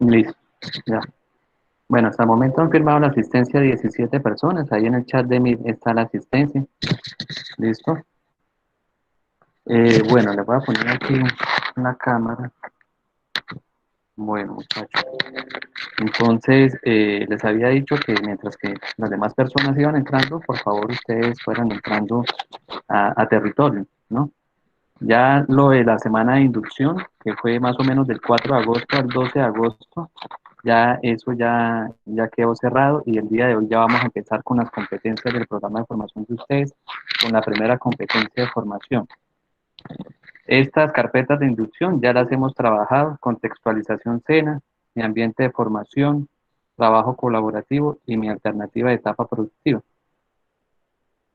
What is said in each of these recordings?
Listo, ya. Bueno, hasta el momento han firmado la asistencia 17 personas. Ahí en el chat de Meet está la asistencia. Listo. Bueno, le voy a poner aquí una cámara. Bueno, muchachos. Entonces, les había dicho que mientras que las demás personas iban entrando, por favor ustedes fueran entrando a territorio, ¿no? Ya lo de la semana de inducción, que fue más o menos del 4 de agosto al 12 de agosto, ya eso ya quedó cerrado y el día de hoy ya vamos a empezar con las competencias del programa de formación de ustedes, con la primera competencia de formación. Estas carpetas de inducción ya las hemos trabajado, contextualización SENA, mi ambiente de formación, trabajo colaborativo y mi alternativa de etapa productiva.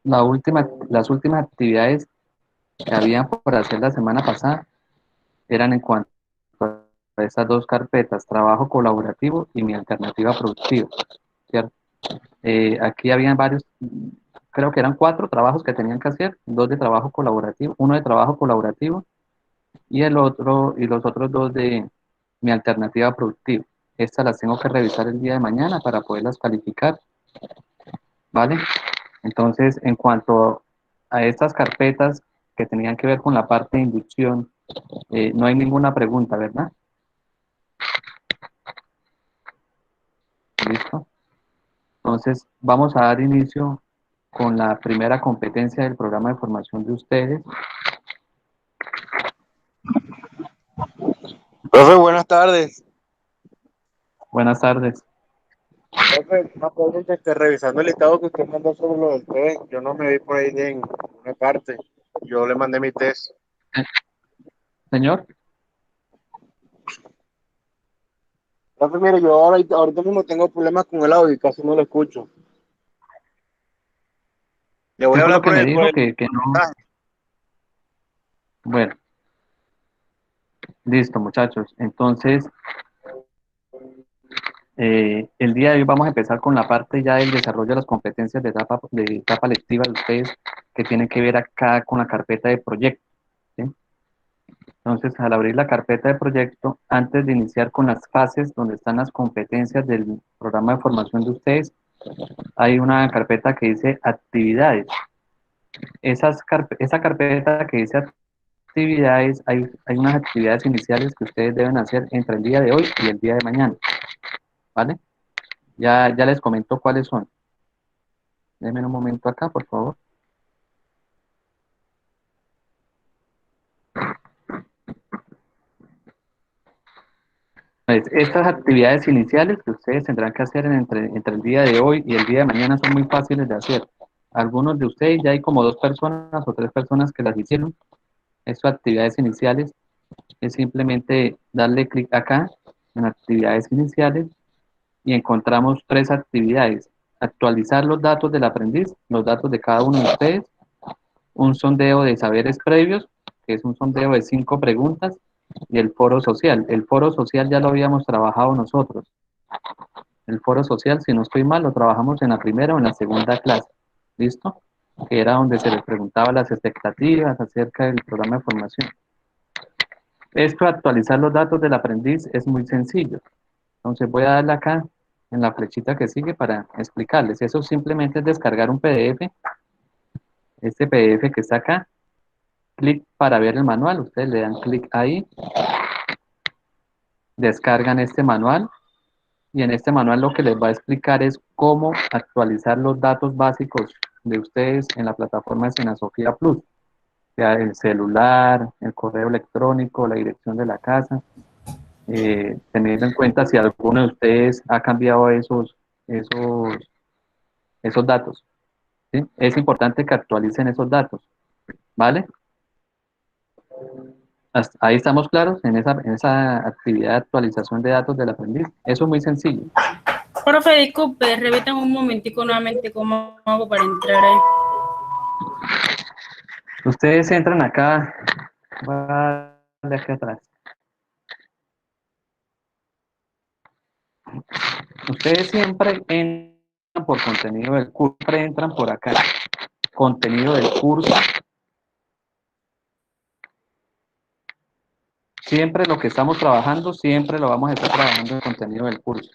Las últimas actividades que habían por hacer la semana pasada eran en cuanto a estas dos carpetas, trabajo colaborativo y mi alternativa productiva, ¿cierto? Aquí habían varios, creo que eran 4 trabajos que tenían que hacer, 2 de trabajo colaborativo, uno de trabajo colaborativo y los otros 2 de mi alternativa productiva. Estas las tengo que revisar el día de mañana para poderlas calificar, ¿vale? Entonces, en cuanto a estas carpetas que tenían que ver con la parte de inducción, no hay ninguna pregunta, ¿verdad? ¿Listo? Entonces, vamos a dar inicio con la primera competencia del programa de formación de ustedes. Profe, buenas tardes. Buenas tardes. Profe, una pregunta, revisando el listado que usted mandó sobre lo del test, yo no me vi por ahí en una parte. Yo le mandé mi test. Eh, Señor, Profe, mire, yo ahorita mismo tengo problemas con el audio y casi no lo escucho. Le voy ¿qué a fue hablar lo que por me el, por dijo el, que por el no? mensaje. Bueno, listo, muchachos. Entonces, el día de hoy vamos a empezar con la parte ya del desarrollo de las competencias de etapa lectiva de ustedes que tienen que ver acá con la carpeta de proyecto, ¿sí? Entonces, al abrir la carpeta de proyecto, antes de iniciar con las fases donde están las competencias del programa de formación de ustedes, hay una carpeta que dice actividades. Esa carpeta que dice actividades, hay unas actividades iniciales que ustedes deben hacer entre el día de hoy y el día de mañana, ¿vale? Ya les comento cuáles son. Denme un momento acá, por favor. Pues, estas actividades iniciales que ustedes tendrán que hacer entre el día de hoy y el día de mañana son muy fáciles de hacer. Algunos de ustedes ya hay como 2 personas o 3 personas que las hicieron. Estas actividades iniciales es simplemente darle clic acá en actividades iniciales y encontramos 3 actividades. Actualizar los datos del aprendiz, los datos de cada uno de ustedes, un sondeo de saberes previos, que es un sondeo de 5 preguntas, y el foro social. El foro social ya lo habíamos trabajado nosotros. El foro social, si no estoy mal, lo trabajamos en la primera o en la segunda clase. ¿Listo? Que era donde se les preguntaba las expectativas acerca del programa de formación. Esto, actualizar los datos del aprendiz, es muy sencillo. Entonces voy a darle acá en la flechita que sigue para explicarles. Eso simplemente es descargar un PDF, este PDF que está acá, clic para ver el manual, ustedes le dan clic ahí, descargan este manual y en este manual lo que les va a explicar es cómo actualizar los datos básicos de ustedes en la plataforma de Senasofía Plus, sea el celular, el correo electrónico, la dirección de la casa, teniendo en cuenta si alguno de ustedes ha cambiado esos, esos datos, ¿sí? Es importante que actualicen esos datos, ¿vale? Ahí estamos claros en esa actividad de actualización de datos del aprendiz. Eso es muy sencillo. Profe, disculpe, repiten un momentico nuevamente cómo hago para entrar ahí. Ustedes entran acá, de aquí atrás. Ustedes siempre entran por contenido del curso, siempre entran por acá. Contenido del curso. Siempre lo que estamos trabajando, siempre lo vamos a estar trabajando en el contenido del curso.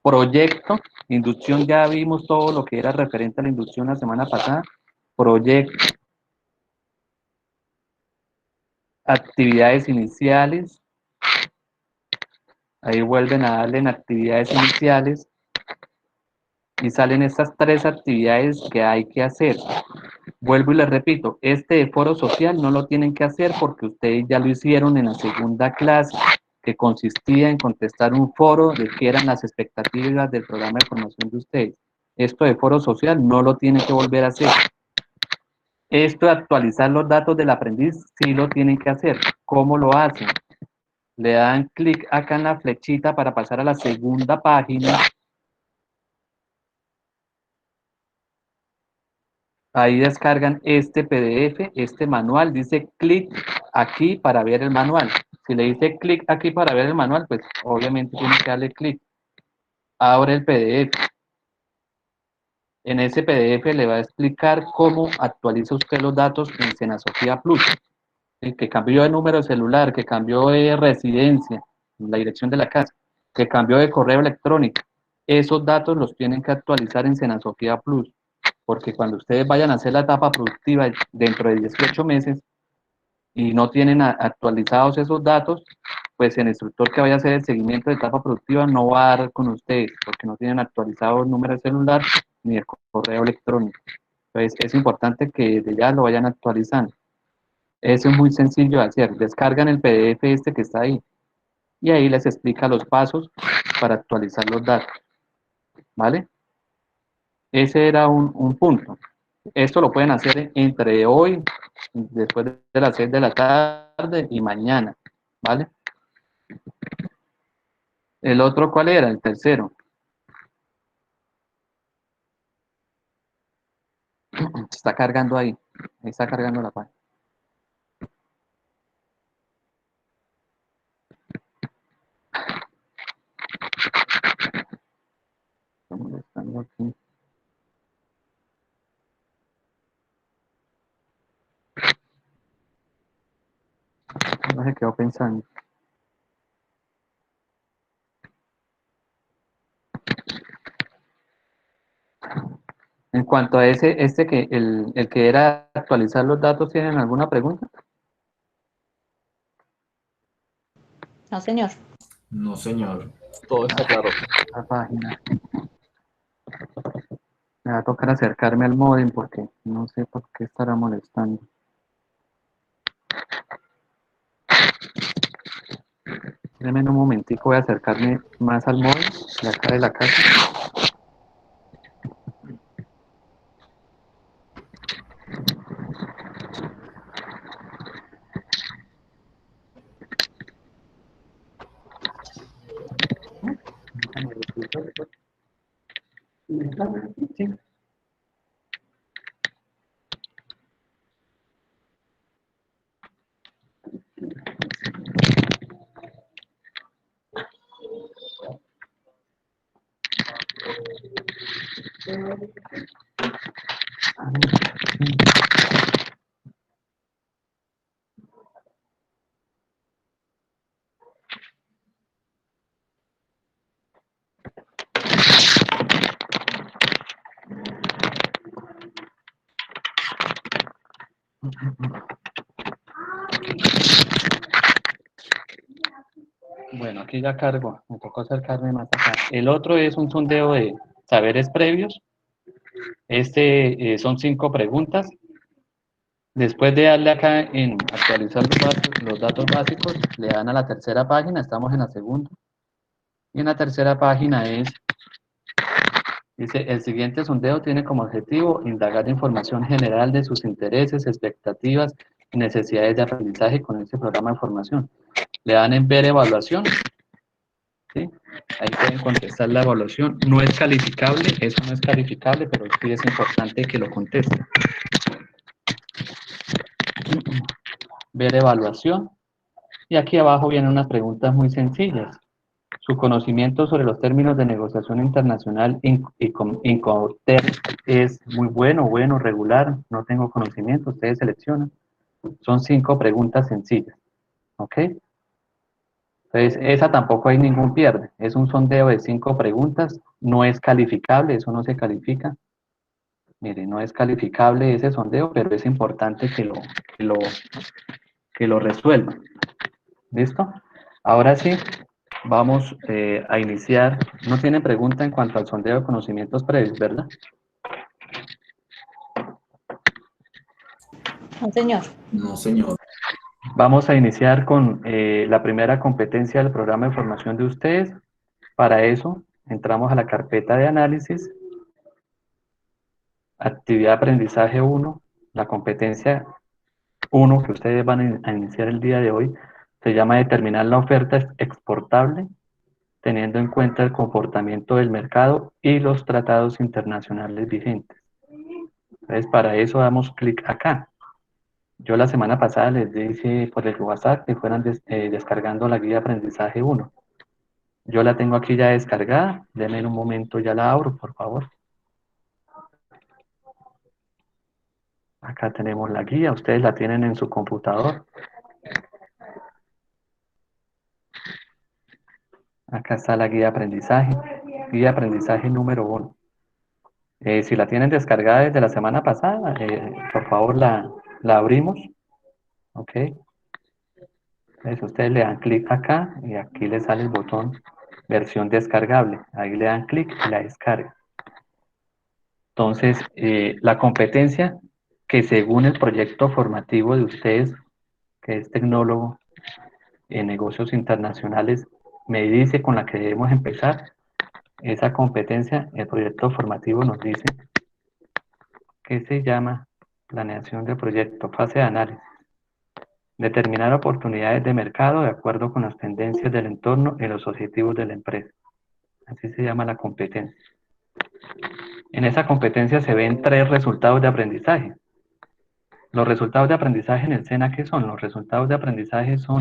Proyecto, inducción, ya vimos todo lo que era referente a la inducción la semana pasada. Proyecto, actividades iniciales. Ahí vuelven a darle en actividades iniciales y salen estas 3 actividades que hay que hacer. Vuelvo y les repito, este de foro social no lo tienen que hacer porque ustedes ya lo hicieron en la segunda clase, que consistía en contestar un foro de qué eran las expectativas del programa de formación de ustedes. Esto de foro social no lo tienen que volver a hacer. Esto de actualizar los datos del aprendiz sí lo tienen que hacer. ¿Cómo lo hacen? Le dan clic acá en la flechita para pasar a la segunda página. Ahí descargan este PDF, este manual. Dice clic aquí para ver el manual. Si le dice clic aquí para ver el manual, pues obviamente tiene que darle clic. Abre el PDF. En ese PDF le va a explicar cómo actualiza usted los datos en Senasofía Plus. El que cambió de número de celular, que cambió de residencia, la dirección de la casa, que cambió de correo electrónico. Esos datos los tienen que actualizar en Senasofía Plus, porque cuando ustedes vayan a hacer la etapa productiva dentro de 18 meses y no tienen actualizados esos datos, pues el instructor que vaya a hacer el seguimiento de etapa productiva no va a dar con ustedes, porque no tienen actualizado el número de celular ni el correo electrónico. Entonces es importante que de ya lo vayan actualizando. Eso es muy sencillo de hacer. Descargan el PDF este que está ahí y ahí les explica los pasos para actualizar los datos. ¿Vale? Ese era un punto. Esto lo pueden hacer entre hoy, después de las 6 de la tarde y mañana. ¿Vale? El otro, ¿cuál era? El tercero. Está cargando ahí. Ahí está cargando la página. Está molestando aquí. No se quedó pensando. En cuanto a el que era actualizar los datos, ¿tienen alguna pregunta? No, señor. No, señor. Todo está claro. La página. Me va a tocar acercarme al módem porque no sé por qué estará molestando. Déjenme un momentico, voy a acercarme más al módem de acá de la casa. Sí. Bueno, aquí ya cargo, me tocó acercarme más acá. El otro es un sondeo de saberes previos. Son 5 preguntas. Después de darle acá en actualizar los datos básicos, le dan a la tercera página, estamos en la segunda. Y en la tercera página dice, el siguiente sondeo tiene como objetivo indagar información general de sus intereses, expectativas y necesidades de aprendizaje con este programa de formación. Le dan en ver evaluación. ¿Sí? Ahí pueden contestar la evaluación. No es calificable, eso no es calificable, pero sí es importante que lo contesten. Ver evaluación. Y aquí abajo vienen unas preguntas muy sencillas. Su conocimiento sobre los términos de negociación internacional Incoterm es muy bueno, regular, no tengo conocimiento, ustedes seleccionan. Son 5 preguntas sencillas. ¿Ok? Entonces, esa tampoco hay ningún pierde. Es un sondeo de 5 preguntas, no es calificable, eso no se califica. Mire, no es calificable ese sondeo, pero es importante que lo, que lo resuelvan. ¿Listo? Ahora sí, vamos a iniciar. No tienen pregunta en cuanto al sondeo de conocimientos previos, ¿verdad? No, señor. No, señor. Vamos a iniciar con la primera competencia del programa de formación de ustedes. Para eso, entramos a la carpeta de análisis, actividad de aprendizaje 1, la competencia 1 que ustedes van a iniciar el día de hoy, se llama determinar la oferta exportable, teniendo en cuenta el comportamiento del mercado y los tratados internacionales vigentes. Entonces, para eso damos clic acá. Yo la semana pasada les dije por el WhatsApp que fueran descargando la guía de aprendizaje 1. Yo la tengo aquí ya descargada. Denme un momento, ya la abro, por favor. Acá tenemos la guía. Ustedes la tienen en su computador. Acá está la guía de aprendizaje. Guía de aprendizaje número 1. Si la tienen descargada desde la semana pasada, por favor la abrimos. Ok. Entonces ustedes le dan clic acá y aquí les sale el botón versión descargable. Ahí le dan clic y la descarga. Entonces, la competencia que según el proyecto formativo de ustedes, que es tecnólogo en negocios internacionales, me dice con la que debemos empezar, esa competencia, el proyecto formativo nos dice que se llama planeación de proyecto, fase de análisis. Determinar oportunidades de mercado de acuerdo con las tendencias del entorno y los objetivos de la empresa. Así se llama la competencia. En esa competencia se ven 3 resultados de aprendizaje. Los resultados de aprendizaje en el SENA, ¿qué son? Los resultados de aprendizaje son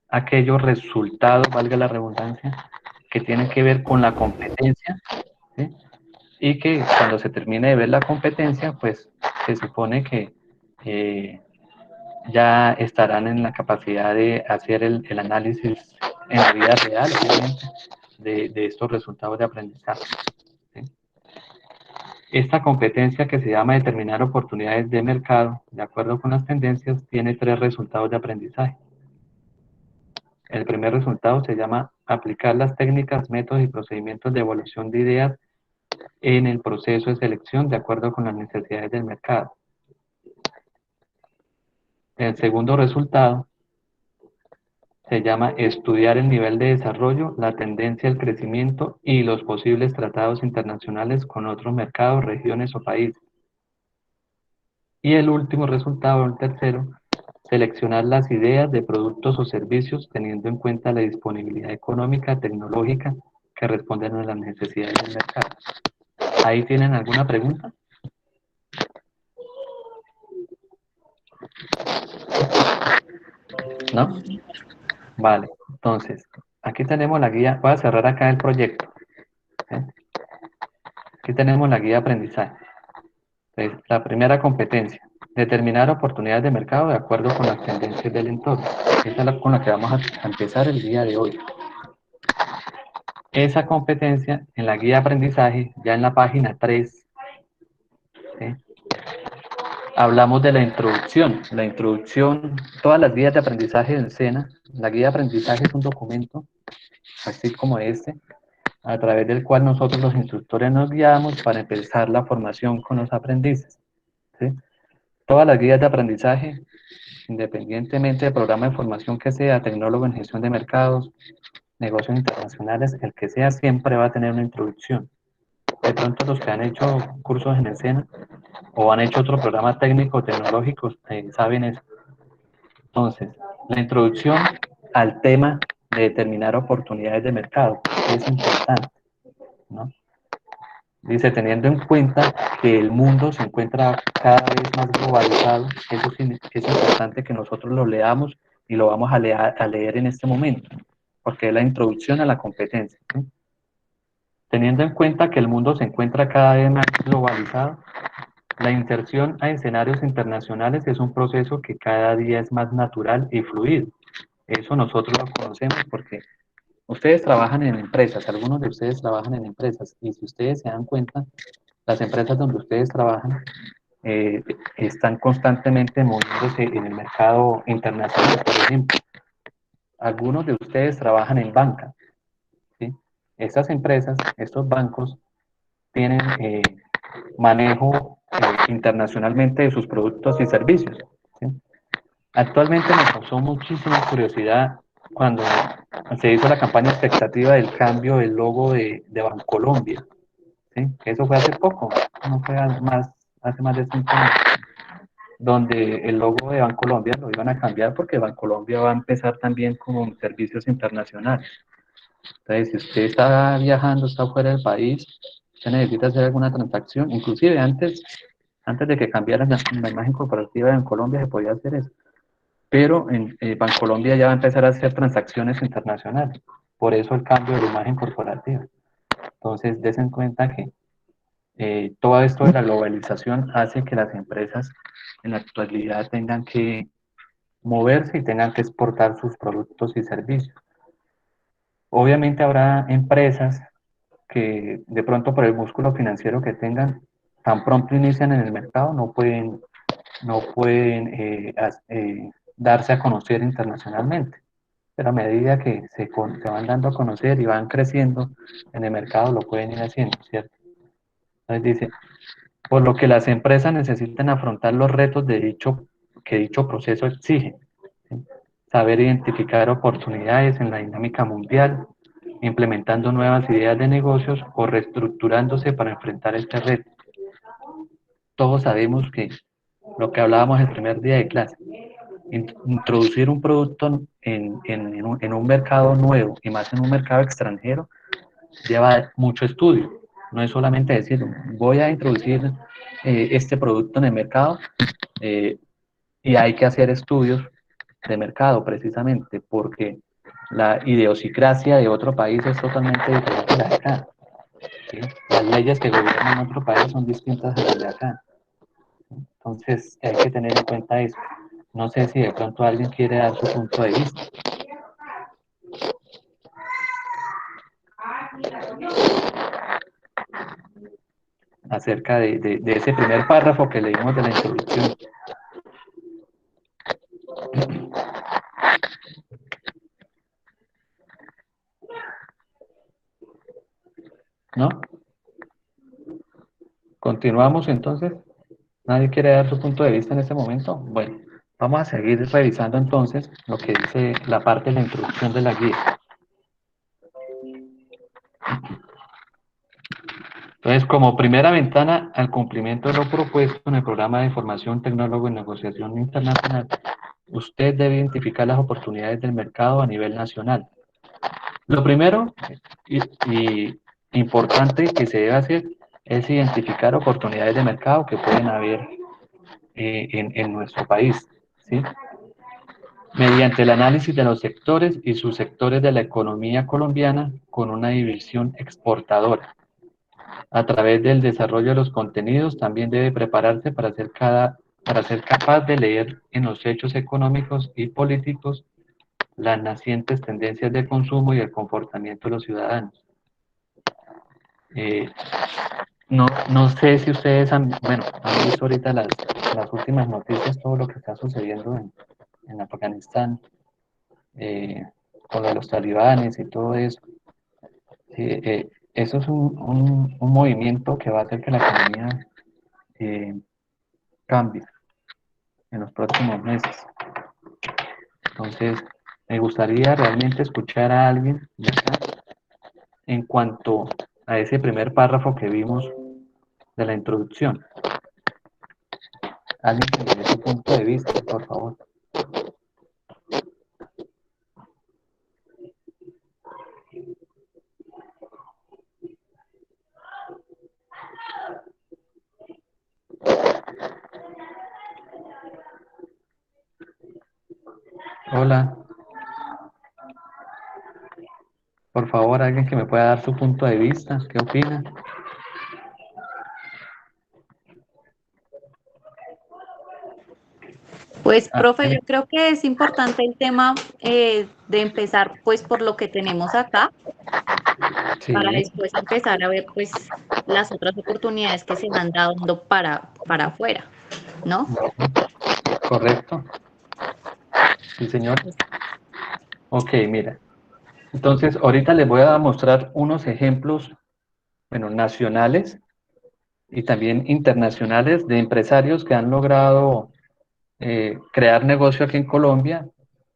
aquellos resultados, valga la redundancia, que tienen que ver con la competencia, ¿sí? Y que cuando se termine de ver la competencia, pues se supone que ya estarán en la capacidad de hacer el análisis en la vida real, obviamente, de estos resultados de aprendizaje. ¿Sí? Esta competencia que se llama determinar oportunidades de mercado, de acuerdo con las tendencias, tiene 3 resultados de aprendizaje. El primer resultado se llama aplicar las técnicas, métodos y procedimientos de evaluación de ideas en el proceso de selección de acuerdo con las necesidades del mercado. El segundo resultado se llama estudiar el nivel de desarrollo, la tendencia al crecimiento y los posibles tratados internacionales con otros mercados, regiones o países. Y el último resultado, el tercero, seleccionar las ideas de productos o servicios teniendo en cuenta la disponibilidad económica, tecnológica que responden a las necesidades del mercado. ¿Ahí tienen alguna pregunta? ¿No? Vale, entonces, aquí tenemos la guía. Voy a cerrar acá el proyecto. ¿Sí? Aquí tenemos la guía de aprendizaje. Entonces, la primera competencia, determinar oportunidades de mercado de acuerdo con las tendencias del entorno. Esa es la con la que vamos a empezar el día de hoy. Esa competencia en la guía de aprendizaje, ya en la página 3, ¿sí? Hablamos de la introducción. La introducción, todas las guías de aprendizaje del SENA, la guía de aprendizaje es un documento, así como este, a través del cual nosotros los instructores nos guiamos para empezar la formación con los aprendices. ¿Sí? Todas las guías de aprendizaje, independientemente del programa de formación que sea, tecnólogo en gestión de mercados, negocios internacionales, el que sea, siempre va a tener una introducción. De pronto los que han hecho cursos en el SENA o han hecho otro programa técnico tecnológico saben eso. Entonces, la introducción al tema de determinar oportunidades de mercado es importante, ¿no? Dice, teniendo en cuenta que el mundo se encuentra cada vez más globalizado, eso es importante que nosotros lo leamos y lo vamos a leer en este momento, porque es la introducción a la competencia, ¿sí? Teniendo en cuenta que el mundo se encuentra cada vez más globalizado, la inserción a escenarios internacionales es un proceso que cada día es más natural y fluido. Eso nosotros lo conocemos porque ustedes trabajan en empresas, algunos de ustedes trabajan en empresas, y si ustedes se dan cuenta, las empresas donde ustedes trabajan están constantemente moviéndose en el mercado internacional. Por ejemplo, algunos de ustedes trabajan en banca, ¿sí? Estas empresas, estos bancos, tienen manejo internacionalmente de sus productos y servicios, ¿sí? Actualmente me causó muchísima curiosidad cuando se hizo la campaña expectativa del cambio del logo de Bancolombia, ¿sí? Eso fue hace poco, no fue hace más de 5 años, donde el logo de Bancolombia lo iban a cambiar porque Bancolombia va a empezar también con servicios internacionales. Entonces, si usted está viajando, está fuera del país, usted necesita hacer alguna transacción, inclusive antes de que cambiaran la imagen corporativa en Colombia se podía hacer eso, pero en Bancolombia ya va a empezar a hacer transacciones internacionales, por eso el cambio de la imagen corporativa. Entonces, des en cuenta que todo esto de la globalización hace que las empresas en la actualidad tengan que moverse y tengan que exportar sus productos y servicios. Obviamente habrá empresas que de pronto por el músculo financiero que tengan, tan pronto inician en el mercado, no pueden darse a conocer internacionalmente. Pero a medida que se van dando a conocer y van creciendo en el mercado, lo pueden ir haciendo, ¿cierto? Entonces dice, por lo que las empresas necesitan afrontar los retos que dicho proceso exige, ¿sí? Saber identificar oportunidades en la dinámica mundial, implementando nuevas ideas de negocios o reestructurándose para enfrentar este reto. Todos sabemos que lo que hablábamos el primer día de clase, introducir un producto en un mercado nuevo y más en un mercado extranjero lleva mucho estudio. No es solamente decir, voy a introducir este producto en el mercado eh, y hay que hacer estudios de mercado precisamente porque la idiosincrasia de otro país es totalmente diferente a la de acá, ¿sí? Las leyes que gobiernan otro país son distintas a las de acá. Entonces hay que tener en cuenta eso. No sé si de pronto alguien quiere dar su punto de vista. Acerca de ese primer párrafo que leímos de la introducción. ¿No? Continuamos entonces. ¿Nadie quiere dar su punto de vista en este momento? Bueno, vamos a seguir revisando entonces lo que dice la parte de la introducción de la guía. Entonces, como primera ventana al cumplimiento de lo propuesto en el programa de formación tecnólogo en negociación internacional, usted debe identificar las oportunidades del mercado a nivel nacional. Lo primero y importante que se debe hacer es identificar oportunidades de mercado que pueden haber en nuestro país, ¿sí? Mediante el análisis de los sectores y subsectores de la economía colombiana con una división exportadora. A través del desarrollo de los contenidos también debe prepararse para ser capaz de leer en los hechos económicos y políticos las nacientes tendencias de consumo y el comportamiento de los ciudadanos. No sé si ustedes han visto ahorita las últimas noticias, todo lo que está sucediendo en Afganistán, con lo de los talibanes y todo eso. Sí, eso es un movimiento que va a hacer que la economía cambie en los próximos meses. Entonces, me gustaría realmente escuchar a alguien de acá en cuanto a ese primer párrafo que vimos de la introducción. Alguien que me dé su punto de vista, por favor. Hola. Por favor, alguien que me pueda dar su punto de vista. ¿Qué opina? Pues, Ah, profe, yo creo que es importante el tema de empezar pues por lo que tenemos acá, para sí, después empezar a ver pues las otras oportunidades que se van dando para afuera, ¿no? correcto. Sí, señor. Ok, mira. Entonces, ahorita les voy a mostrar unos ejemplos, bueno, nacionales y también internacionales de empresarios que han logrado crear negocio aquí en Colombia,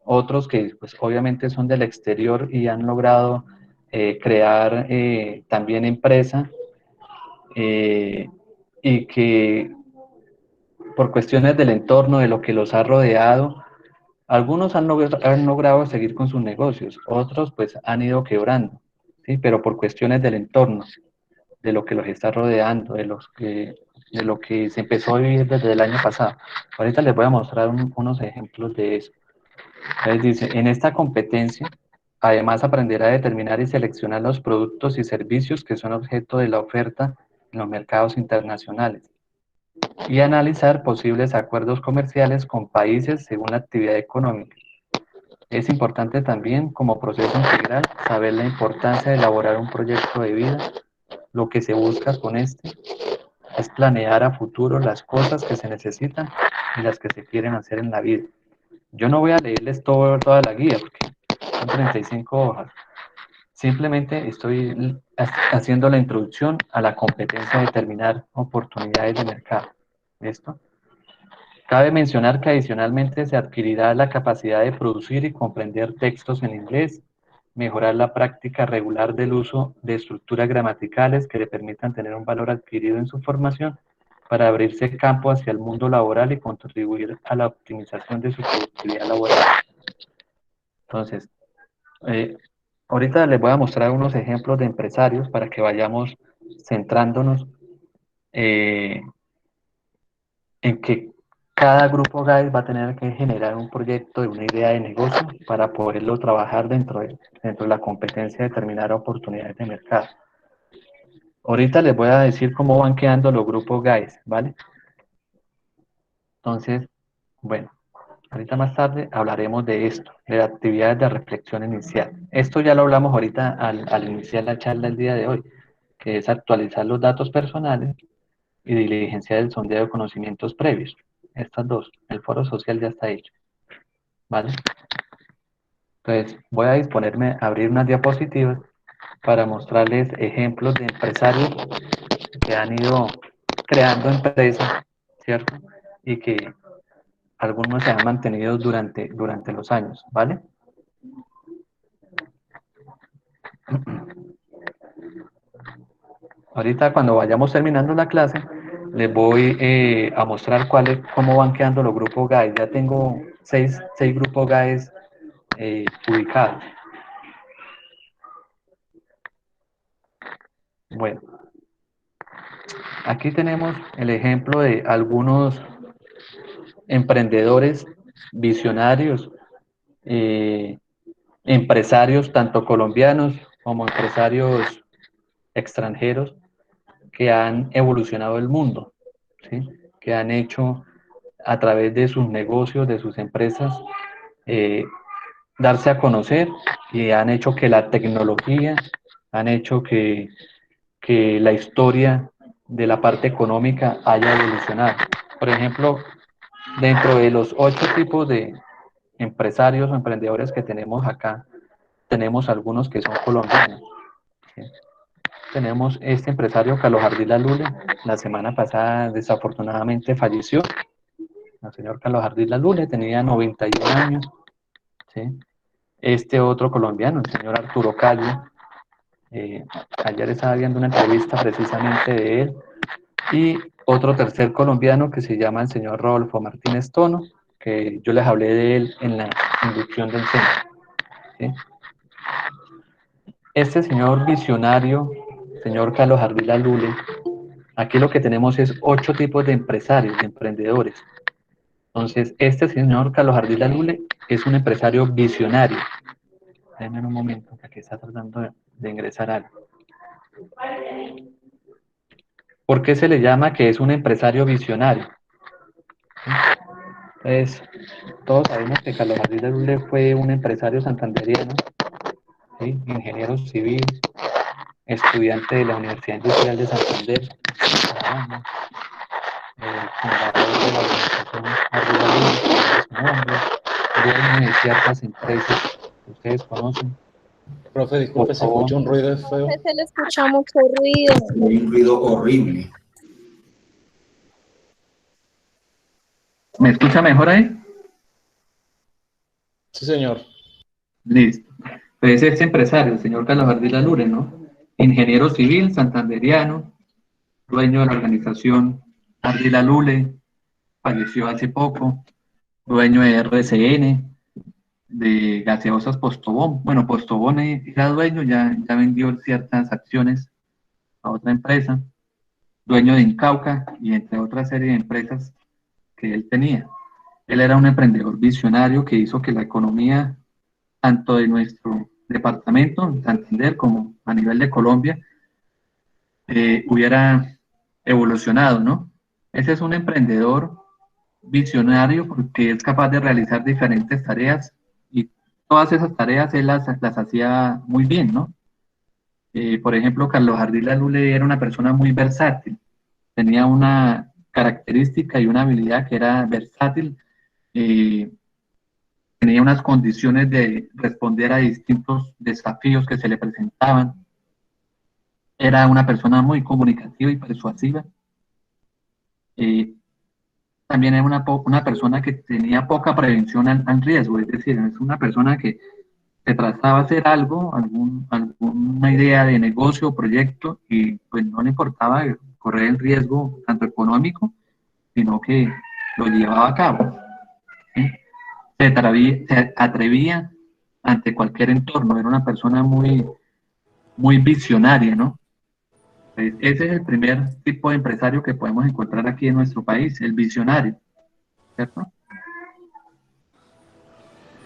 otros que pues obviamente son del exterior y han logrado crear también empresa eh, y que por cuestiones del entorno, de lo que los ha rodeado, algunos han logrado seguir con sus negocios, otros pues han ido quebrando, ¿sí? Pero por cuestiones del entorno, de lo que los está rodeando, de lo que se empezó a vivir desde el año pasado. Ahorita les voy a mostrar unos ejemplos de eso. Entonces dice, en esta competencia, además aprenderá a determinar y seleccionar los productos y servicios que son objeto de la oferta en los mercados internacionales y analizar posibles acuerdos comerciales con países según la actividad económica. Es importante también, como proceso integral, saber la importancia de elaborar un proyecto de vida. Lo que se busca con este es planear a futuro las cosas que se necesitan y las que se quieren hacer en la vida. Yo no voy a leerles toda la guía porque son 35 hojas. Simplemente estoy haciendo la introducción a la competencia de determinar oportunidades de mercado. ¿Listo? Cabe mencionar que adicionalmente se adquirirá la capacidad de producir y comprender textos en inglés, mejorar la práctica regular del uso de estructuras gramaticales que le permitan tener un valor adquirido en su formación para abrirse campo hacia el mundo laboral y contribuir a la optimización de su productividad laboral. Entonces, eh, ahorita les voy a mostrar unos ejemplos de empresarios para que vayamos centrándonos eh, en que cada grupo GAES va a tener que generar un proyecto de una idea de negocio para poderlo trabajar dentro de la competencia de determinar oportunidades de mercado. Ahorita les voy a decir cómo van quedando los grupos GAES, ¿vale? Entonces, bueno, ahorita más tarde hablaremos de esto, de las actividades de reflexión inicial. Esto ya lo hablamos ahorita al iniciar la charla el día de hoy, que es actualizar los datos personales y diligenciar el sondeo de conocimientos previos. Estas dos, el foro social ya está hecho, ¿vale? Entonces, voy a disponerme a abrir unas diapositivas para mostrarles ejemplos de empresarios que han ido creando empresas, ¿cierto? Y que algunos se han mantenido durante los años, ¿vale? Ahorita cuando vayamos terminando la clase, les voy a mostrar cómo van quedando los grupos GAES. Ya tengo seis grupos GAES ubicados. Bueno, aquí tenemos el ejemplo de algunos emprendedores visionarios, eh, empresarios tanto colombianos como empresarios extranjeros que han evolucionado el mundo, ¿sí? Que han hecho a través de sus negocios, de sus empresas, eh, darse a conocer y han hecho que la tecnología, han hecho que la historia de la parte económica haya evolucionado. Por ejemplo, dentro de los 8 tipos de empresarios o emprendedores que tenemos acá, tenemos algunos que son colombianos, ¿sí? Tenemos este empresario Carlos Ardila Lule, la semana pasada desafortunadamente falleció. El señor Carlos Ardila Lule tenía 91 años, ¿sí? Este otro colombiano, el señor Arturo Calle, ayer estaba viendo una entrevista precisamente de él, y otro tercer colombiano que se llama el señor Rodolfo Martínez Tono, que yo les hablé de él en la inducción del centro, ¿sí? Este señor visionario, señor Carlos Ardila Lule, aquí lo que tenemos es 8 tipos de empresarios, de emprendedores. Entonces, este señor Carlos Ardila Lule es un empresario visionario. Denme un momento, que aquí está tratando de ingresar algo. ¿Por qué se le llama que es un empresario visionario? Entonces, todos sabemos que Carlos Ardila Lule fue un empresario santanderiano, ¿sí? Ingeniero civil, estudiante de la Universidad Industrial de Santander, fundador de la organización Ardila Lule, su nombre, dueño de ciertas empresas que ustedes conocen. Profe, disculpe, se escucha un ruido feo. Se le escucha mucho ruido. Hay un ruido horrible. ¿Me escucha mejor ahí? Sí, señor. Listo. Pues este empresario, el señor Carlos Ardila Lure, ¿no? Ingeniero civil, santanderiano, dueño de la organización Ardila Lule, falleció hace poco, dueño de RCN, de Gaseosas Postobón. Bueno, Postobón era dueño, ya vendió ciertas acciones a otra empresa, dueño de Incauca y entre otra serie de empresas que él tenía. Él era un emprendedor visionario que hizo que la economía, tanto de nuestro departamento, Santander, como a nivel de Colombia, hubiera evolucionado, ¿no? Ese es un emprendedor visionario porque es capaz de realizar diferentes tareas y todas esas tareas él las hacía muy bien, ¿no? Por ejemplo, Carlos Ardila Lule era una persona muy versátil, tenía una característica y una habilidad que era versátil, eh, tenía unas condiciones de responder a distintos desafíos que se le presentaban, era una persona muy comunicativa y persuasiva, eh, también era una persona que tenía poca prevención al riesgo, es decir, es una persona que se trataba de hacer algo, alguna idea de negocio o proyecto, y pues no le importaba correr el riesgo tanto económico, sino que lo llevaba a cabo, ¿sí? Se atrevía ante cualquier entorno, era una persona muy visionaria, ¿no? Pues ese es el primer tipo de empresario que podemos encontrar aquí en nuestro país, el visionario, ¿cierto?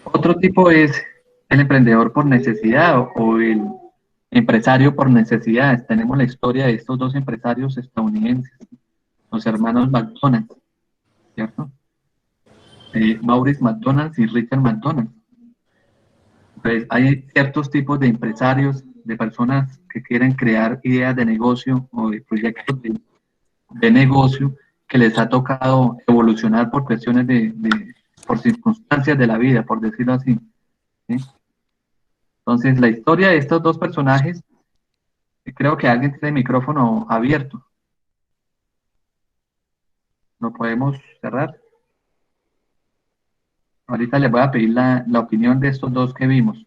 Otro tipo es el emprendedor por necesidad o el empresario por necesidad. Tenemos la historia de estos dos empresarios estadounidenses, los hermanos McDonald's, ¿cierto? Maurice McDonald y Richard McDonald. Entonces, hay ciertos tipos de empresarios, de personas que quieren crear ideas de negocio o de proyectos de negocio que les ha tocado evolucionar por cuestiones por circunstancias de la vida, por decirlo así, ¿sí? Entonces, la historia de estos dos personajes, creo que alguien tiene el micrófono abierto. ¿Lo podemos cerrar? Ahorita les voy a pedir la opinión de estos dos que vimos.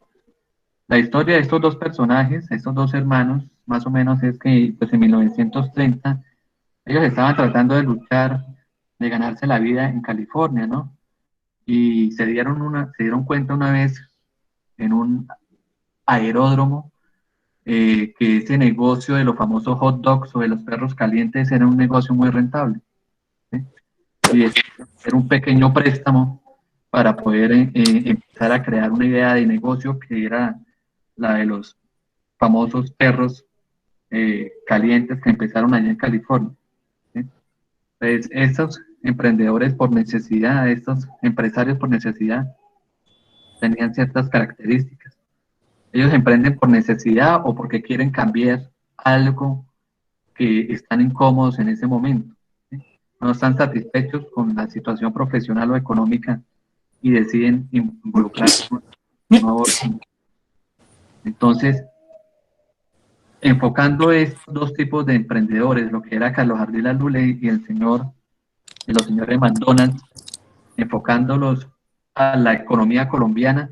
La historia de estos dos personajes, estos dos hermanos, más o menos es que pues, en 1930 ellos estaban tratando de luchar, de ganarse la vida en California, ¿no? Y se dieron cuenta una vez en un aeródromo que ese negocio de los famosos hot dogs o de los perros calientes era un negocio muy rentable, ¿sí? Y era un pequeño préstamo para poder empezar a crear una idea de negocio que era la de los famosos perros calientes que empezaron allá en California, ¿sí? Entonces, estos emprendedores por necesidad, estos empresarios por necesidad, tenían ciertas características. Ellos emprenden por necesidad o porque quieren cambiar algo que están incómodos en ese momento, ¿sí? No están satisfechos con la situación profesional o económica y deciden involucrarse en un nuevo. Entonces, enfocando estos dos tipos de emprendedores, lo que era Carlos Ardila Lule y los señores McDonald's, enfocándolos a la economía colombiana,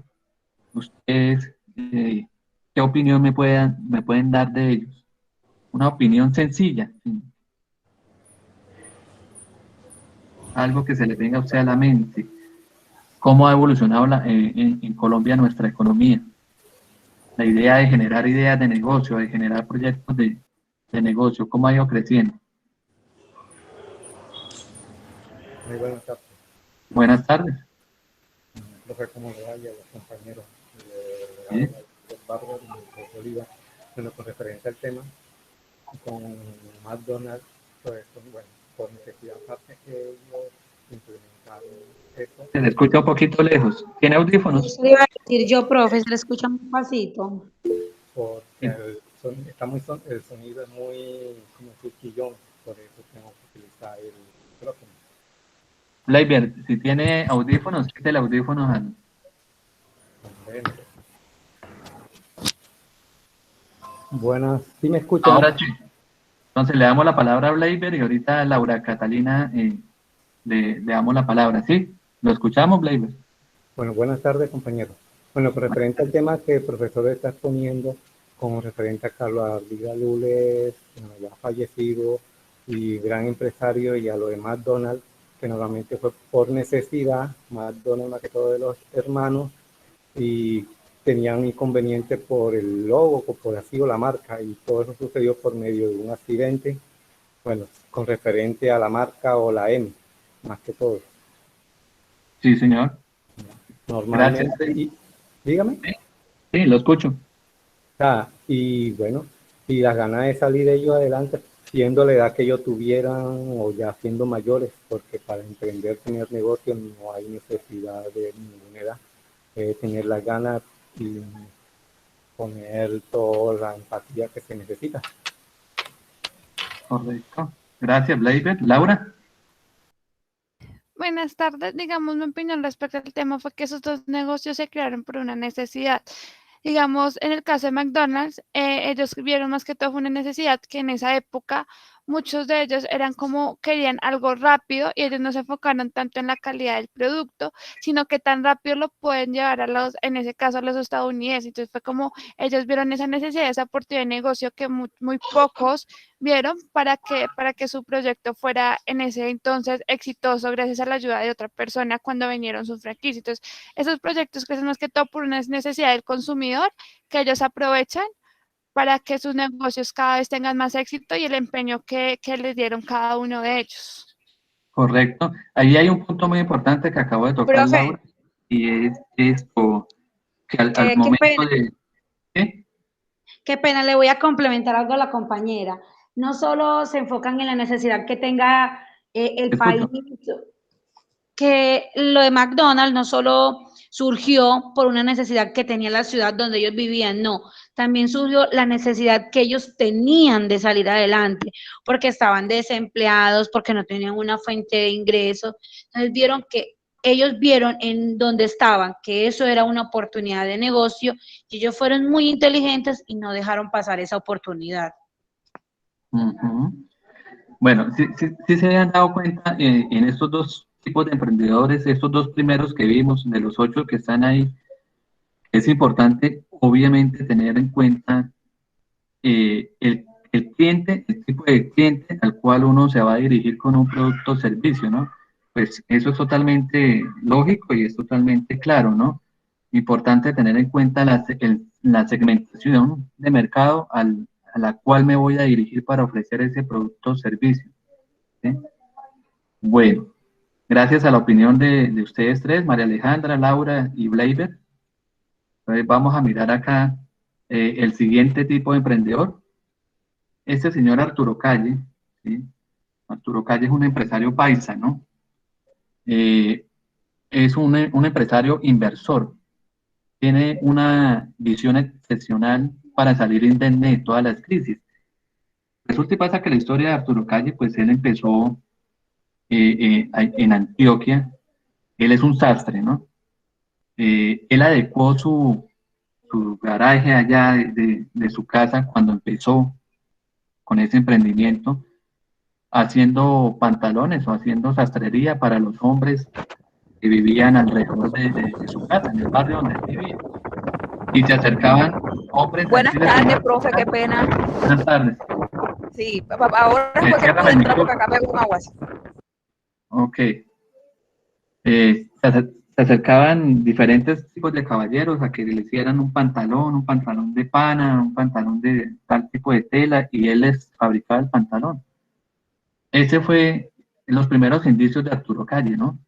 ustedes, ¿qué opinión me pueden dar de ellos? Una opinión sencilla, ¿sí? Algo que se le venga a usted a la mente. ¿Cómo ha evolucionado en Colombia nuestra economía? La idea de generar ideas de negocio, de generar proyectos de negocio, ¿cómo ha ido creciendo? Muy buenas tardes. Buenas tardes. Profe, ¿cómo le vaya a los compañeros ¿Sí? de Bárbaro y de Oliva? Bueno, con referencia al tema, con McDonald's, pues, bueno, por necesidad aparte que ellos implementar eso. Se le escucha un poquito lejos. ¿Tiene audífonos? Eso le iba a decir yo, profe, se le escucha muy pasito. Porque el sonido es muy como chiquillón, por eso tengo que utilizar el micrófono. Leiber, si tiene audífonos, quítale audífonos al... Buenas, ¿sí me escuchan? Ahora sí. Entonces le damos la palabra a Leiber y ahorita a Laura Catalina le damos la palabra, ¿sí? ¿Lo escuchamos, Leiber? Bueno, buenas tardes, compañeros. Bueno, con referente al tema que el profesor está exponiendo, con referente a Carlos Ardila Lules, ya fallecido y gran empresario, y a lo de McDonald's, que normalmente fue por necesidad, McDonald's más que todo de los hermanos, y tenían un inconveniente por el logo, o por así, o la marca, y todo eso sucedió por medio de un accidente, bueno, con referente a la marca o la M, más que todo. Sí, señor. Normalmente, Gracias. Dígame. Sí, lo escucho. Y bueno, y las ganas de salir ellos adelante, siendo la edad que ellos tuvieran o ya siendo mayores, porque para emprender, tener negocios no hay necesidad de ninguna edad, tener las ganas y poner toda la empatía que se necesita. Correcto. Gracias, Leiber. Laura. Buenas tardes. Digamos, mi opinión respecto al tema fue que esos dos negocios se crearon por una necesidad. Digamos, en el caso de McDonald's, ellos vieron más que todo fue una necesidad que en esa época muchos de ellos eran como querían algo rápido y ellos no se enfocaron tanto en la calidad del producto, sino que tan rápido lo pueden llevar a los, en ese caso, a los estadounidenses. Entonces fue como ellos vieron esa necesidad, esa oportunidad de negocio que muy pocos vieron para que su proyecto fuera en ese entonces exitoso gracias a la ayuda de otra persona cuando vinieron sus franquicias. Entonces, esos proyectos crecen más que todo por una necesidad del consumidor que ellos aprovechan para que sus negocios cada vez tengan más éxito y el empeño que les dieron cada uno de ellos. Correcto. Ahí hay un punto muy importante que acabo de tocar, Profe. Laura, y es esto, que al momento de... ¿Qué? Qué pena, le voy a complementar algo a la compañera. No solo se enfocan en la necesidad que tenga el país, que lo de McDonald's no solo surgió por una necesidad que tenía la ciudad donde ellos vivían, no, también surgió la necesidad que ellos tenían de salir adelante, porque estaban desempleados, porque no tenían una fuente de ingresos. Entonces ellos vieron en donde estaban que eso era una oportunidad de negocio y ellos fueron muy inteligentes y no dejaron pasar esa oportunidad. Bueno, sí se han dado cuenta en estos dos tipos de emprendedores, estos dos primeros que vimos, de los 8 que están ahí, es importante obviamente tener en cuenta el cliente, el tipo de cliente al cual uno se va a dirigir con un producto o servicio, ¿no? Pues eso es totalmente lógico y es totalmente claro, ¿no? Importante tener en cuenta la segmentación de mercado a la cual me voy a dirigir para ofrecer ese producto o servicio, ¿sí? Bueno, gracias a la opinión de ustedes tres, María Alejandra, Laura y Bleiber. Entonces vamos a mirar acá el siguiente tipo de emprendedor. Este señor Arturo Calle, ¿sí? Arturo Calle es un empresario paisa, ¿no? Es un empresario inversor. Tiene una visión excepcional para salir indemne de todas las crisis. Resulta y pasa que la historia de Arturo Calle, pues él empezó en Antioquia. Él es un sastre, ¿no? Él adecuó su garaje allá de su casa cuando empezó con ese emprendimiento, haciendo pantalones o haciendo sastrería para los hombres que vivían alrededor de su casa, en el barrio donde vivía. Y se acercaban hombres. Buenas tardes, profe, qué pena. Buenas tardes. Sí, ahora fue que pude entrar porque acá pegó un aguas. Ok. Se acercaban diferentes tipos de caballeros a que le hicieran un pantalón de pana, un pantalón de tal tipo de tela, y él les fabricaba el pantalón. Ese fue los primeros indicios de Arturo Calle, ¿no?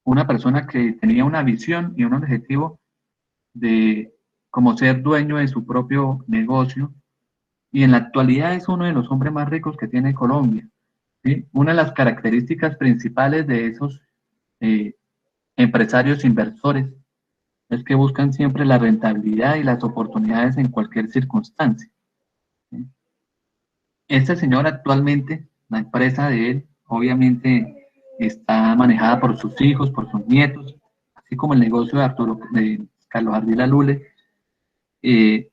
Una persona que tenía una visión y un objetivo de como ser dueño de su propio negocio, y en la actualidad es uno de los hombres más ricos que tiene Colombia. ¿sí? Una de las características principales de esos empresarios inversores es que buscan siempre la rentabilidad y las oportunidades en cualquier circunstancia, ¿sí? Este señor actualmente, la empresa de él, obviamente está manejada por sus hijos, por sus nietos, así como el negocio de Carlos Ardila Lule, y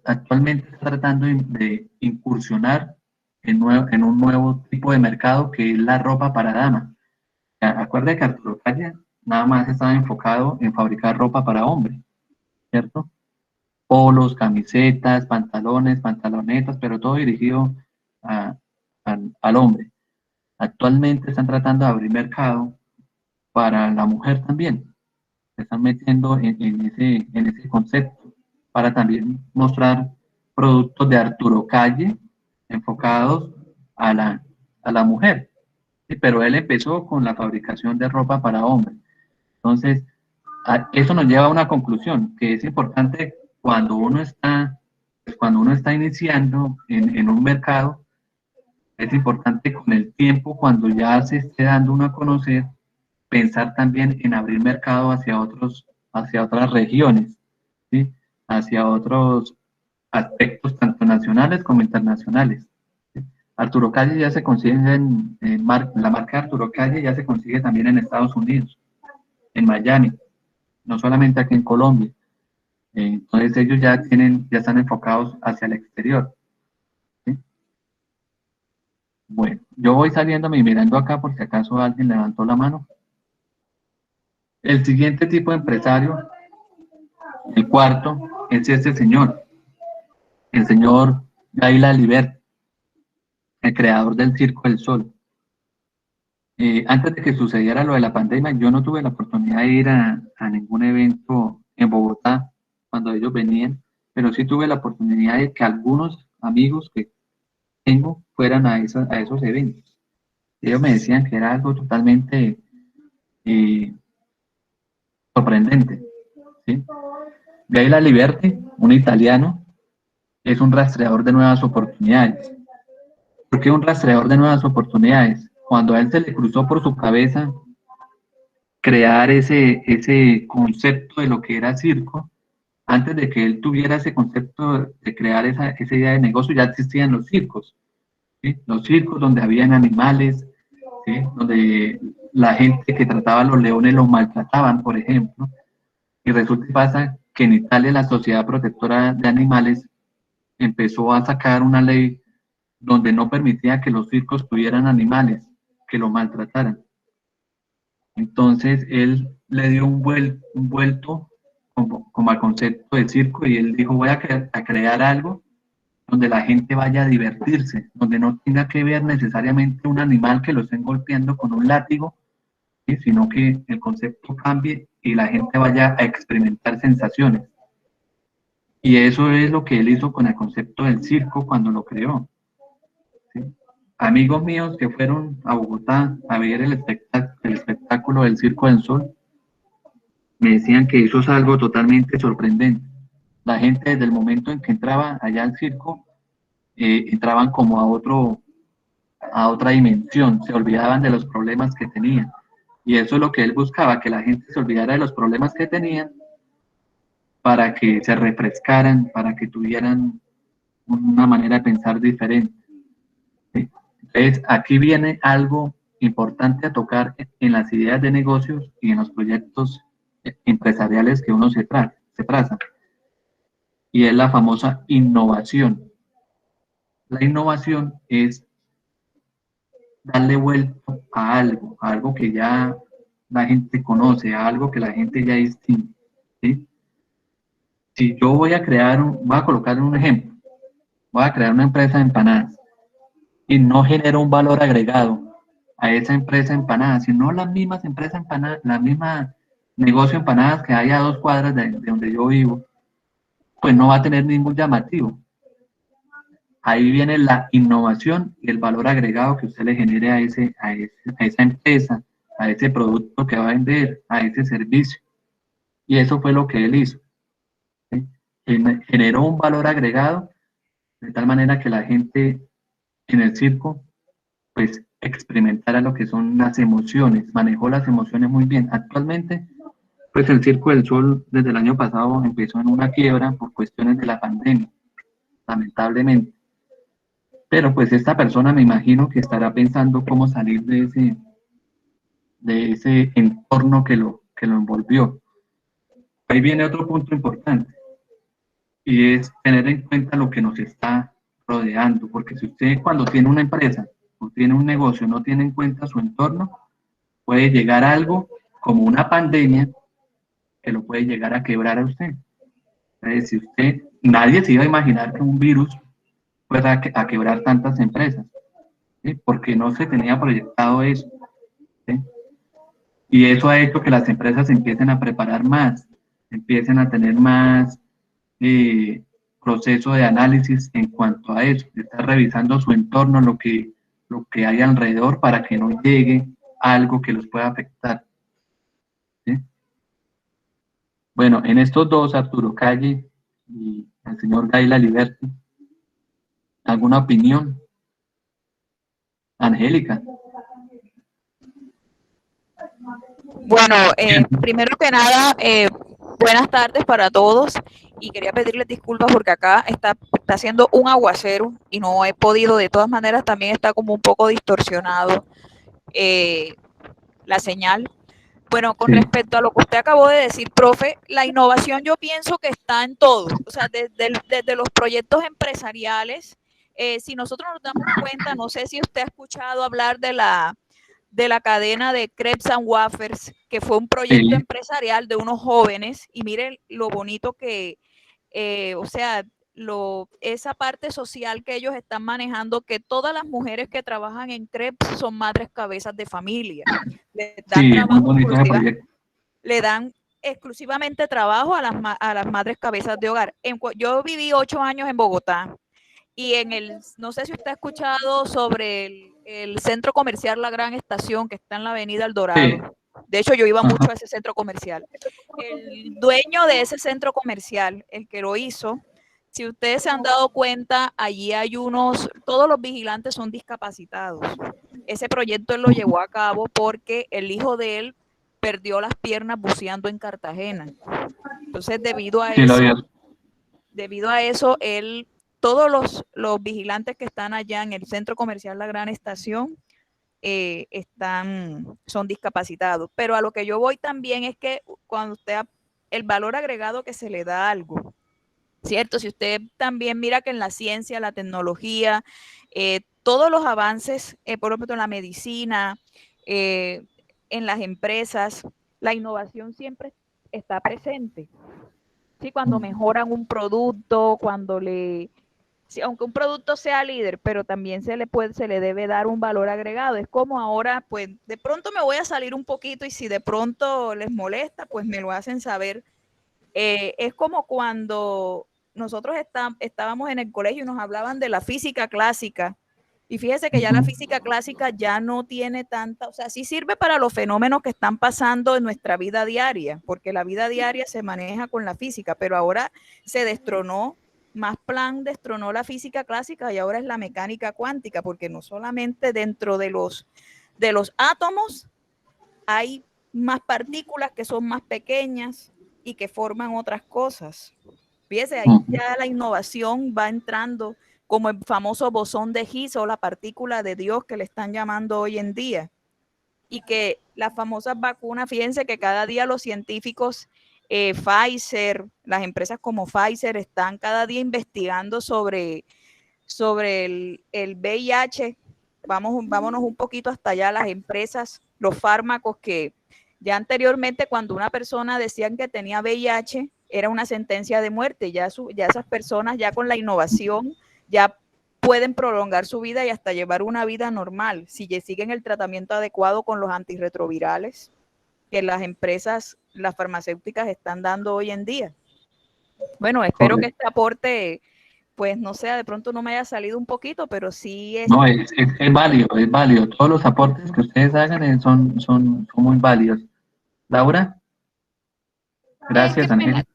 actualmente está tratando de incursionar en un nuevo tipo de mercado que es la ropa para dama. Acuerda que Arturo Calle nada más estaba enfocado en fabricar ropa para hombre, ¿cierto? Polos, camisetas, pantalones, pantalonetas, pero todo dirigido al hombre. Actualmente están tratando de abrir mercado para la mujer también. Se están metiendo en ese concepto para también mostrar productos de Arturo Calle enfocados a la mujer. Sí, pero él empezó con la fabricación de ropa para hombres. Entonces, eso nos lleva a una conclusión, que es importante cuando uno está iniciando en un mercado, es importante con el tiempo, cuando ya se esté dando uno a conocer, pensar también en abrir mercado hacia otras regiones, ¿sí? Hacia otros aspectos, tanto nacionales como internacionales. ¿Sí? Arturo Calle ya se consigue la marca Arturo Calle ya se consigue también en Estados Unidos, en Miami, no solamente aquí en Colombia. Entonces ellos ya están enfocados hacia el exterior. ¿Sí? Bueno, yo voy saliéndome y mirando acá por si acaso alguien levantó la mano. El siguiente tipo de empresario, el cuarto, es este señor, el señor Gaila Libert, el creador del Circo del Sol. Antes de que sucediera lo de la pandemia, yo no tuve la oportunidad de ir a ningún evento en Bogotá cuando ellos venían, pero sí tuve la oportunidad de que algunos amigos que tengo fueran a esos eventos. Ellos me decían que era algo totalmente sorprendente, ¿sí? Gaila Liberty, un italiano, es un rastreador de nuevas oportunidades. ¿Por qué un rastreador de nuevas oportunidades? Cuando a él se le cruzó por su cabeza crear ese concepto de lo que era circo, antes de que él tuviera ese concepto de crear esa idea de negocio, ya existían los circos, ¿sí? Los circos donde habían animales, ¿sí? Donde la gente que trataba a los leones los maltrataban, por ejemplo, y resulta y pasa que en Italia la Sociedad Protectora de Animales empezó a sacar una ley donde no permitía que los circos tuvieran animales, que lo maltrataran. Entonces él le dio un vuelto como al concepto de circo y él dijo, voy a crear algo donde la gente vaya a divertirse, donde no tenga que ver necesariamente un animal que lo estén golpeando con un látigo, ¿sí? Sino que el concepto cambie y la gente vaya a experimentar sensaciones. Y eso es lo que él hizo con el concepto del circo cuando lo creó. ¿Sí? Amigos míos que fueron a Bogotá a ver el espectáculo del Circo del Sol, me decían que eso es algo totalmente sorprendente. La gente desde el momento en que entraba allá al circo, entraban como a otra dimensión, se olvidaban de los problemas que tenían. Y eso es lo que él buscaba, que la gente se olvidara de los problemas que tenían para que se refrescaran, para que tuvieran una manera de pensar diferente. ¿Sí? Entonces, aquí viene algo importante a tocar en las ideas de negocios y en los proyectos empresariales que uno se traza, y es la famosa innovación. La innovación es darle vuelta a algo que ya la gente conoce, a algo que la gente ya distingue, ¿sí? Si yo voy a colocar un ejemplo, voy a crear una empresa de empanadas y no genero un valor agregado a esa empresa de empanadas, sino las mismas empresas empanadas, la misma negocio de empanadas que hay a 2 cuadras de donde yo vivo, pues no va a tener ningún llamativo. Ahí viene la innovación y el valor agregado que usted le genere a esa empresa, a ese producto que va a vender, a ese servicio. Y eso fue lo que él hizo, ¿sí? Generó un valor agregado de tal manera que la gente en el circo, pues experimentara lo que son las emociones, manejó las emociones muy bien. Actualmente, pues el Circo del Sol desde el año pasado empezó en una quiebra por cuestiones de la pandemia, lamentablemente. Pero pues esta persona me imagino que estará pensando cómo salir de ese entorno que lo envolvió. Ahí viene otro punto importante, y es tener en cuenta lo que nos está rodeando, porque si usted cuando tiene una empresa o tiene un negocio no tiene en cuenta su entorno, puede llegar algo como una pandemia que lo puede llegar a quebrar a usted. Entonces, si usted, nadie se iba a imaginar que un virus fuera a quebrar tantas empresas, ¿sí? Porque no se tenía proyectado eso, ¿sí? Y eso ha hecho que las empresas empiecen a preparar más, empiecen a tener más proceso de análisis en cuanto a eso, de estar revisando su entorno, lo que hay alrededor para que no llegue algo que los pueda afectar, ¿sí? Bueno, en estos dos, Arturo Calle y el señor Gaila Liberty, ¿alguna opinión? Angélica. Bueno, primero que nada, buenas tardes para todos y quería pedirles disculpas porque acá está haciendo un aguacero y no he podido, de todas maneras también está como un poco distorsionado la señal. Bueno, con respecto a lo que usted acabó de decir, profe, la innovación yo pienso que está en todo, o sea, desde los proyectos empresariales, si nosotros nos damos cuenta, no sé si usted ha escuchado hablar de la cadena de Crepes and Wafers, que fue un proyecto empresarial de unos jóvenes, y miren lo bonito que, o sea, esa parte social que ellos están manejando, que todas las mujeres que trabajan en crepes son madres cabezas de familia. Le dan exclusivamente trabajo a las madres cabezas de hogar. Yo viví 8 años en Bogotá y no sé si usted ha escuchado sobre el centro comercial La Gran Estación, que está en la avenida El Dorado. Sí. De hecho, yo iba mucho a ese centro comercial. El dueño de ese centro comercial, el que lo hizo, si ustedes se han dado cuenta, allí hay todos los vigilantes son discapacitados. Ese proyecto él lo llevó a cabo porque el hijo de él perdió las piernas buceando en Cartagena. Entonces, debido a eso, todos los vigilantes que están allá en el centro comercial La Gran Estación son discapacitados. Pero a lo que yo voy también es que cuando el valor agregado que se le da a algo, ¿cierto? Si usted también mira que en la ciencia, la tecnología, todos los avances, por ejemplo, en la medicina, en las empresas, la innovación siempre está presente. ¿Sí? Cuando mejoran un producto, aunque un producto sea líder, pero también se le debe dar un valor agregado. Es como ahora, pues, de pronto me voy a salir un poquito y si de pronto les molesta, pues me lo hacen saber. Es como cuando nosotros estábamos en el colegio y nos hablaban de la física clásica. Y fíjese que ya la física clásica ya no tiene tanta, o sea, sí sirve para los fenómenos que están pasando en nuestra vida diaria, porque la vida diaria se maneja con la física, pero ahora se destronó, Max Planck destronó la física clásica y ahora es la mecánica cuántica, porque no solamente dentro de los átomos hay más partículas que son más pequeñas y que forman otras cosas. Fíjese, ahí ya la innovación va entrando, como el famoso bosón de Higgs o la partícula de Dios que le están llamando hoy en día. Y que las famosas vacunas, fíjense que cada día los científicos, Pfizer, las empresas como Pfizer están cada día investigando sobre el VIH. Vámonos un poquito hasta allá, las empresas, los fármacos que ya anteriormente cuando una persona decían que tenía VIH, era una sentencia de muerte. Ya esas personas ya con la innovación ya pueden prolongar su vida y hasta llevar una vida normal si siguen el tratamiento adecuado con los antirretrovirales que las empresas, las farmacéuticas están dando hoy en día. Bueno, espero que este aporte, pues no sé, de pronto no me haya salido un poquito, pero sí es... No, es válido, es válido. Todos los aportes que ustedes hagan son muy válidos. Laura. Gracias, Angélica.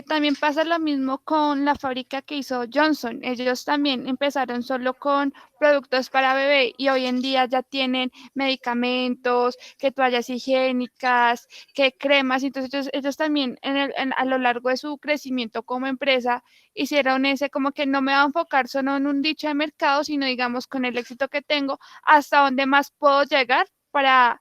También pasa lo mismo con la fábrica que hizo Johnson. Ellos también empezaron solo con productos para bebé y hoy en día ya tienen medicamentos, que toallas higiénicas, que cremas. Entonces ellos también a lo largo de su crecimiento como empresa hicieron ese como que no me va a enfocar solo en un dicho de mercado, sino digamos con el éxito que tengo, hasta dónde más puedo llegar para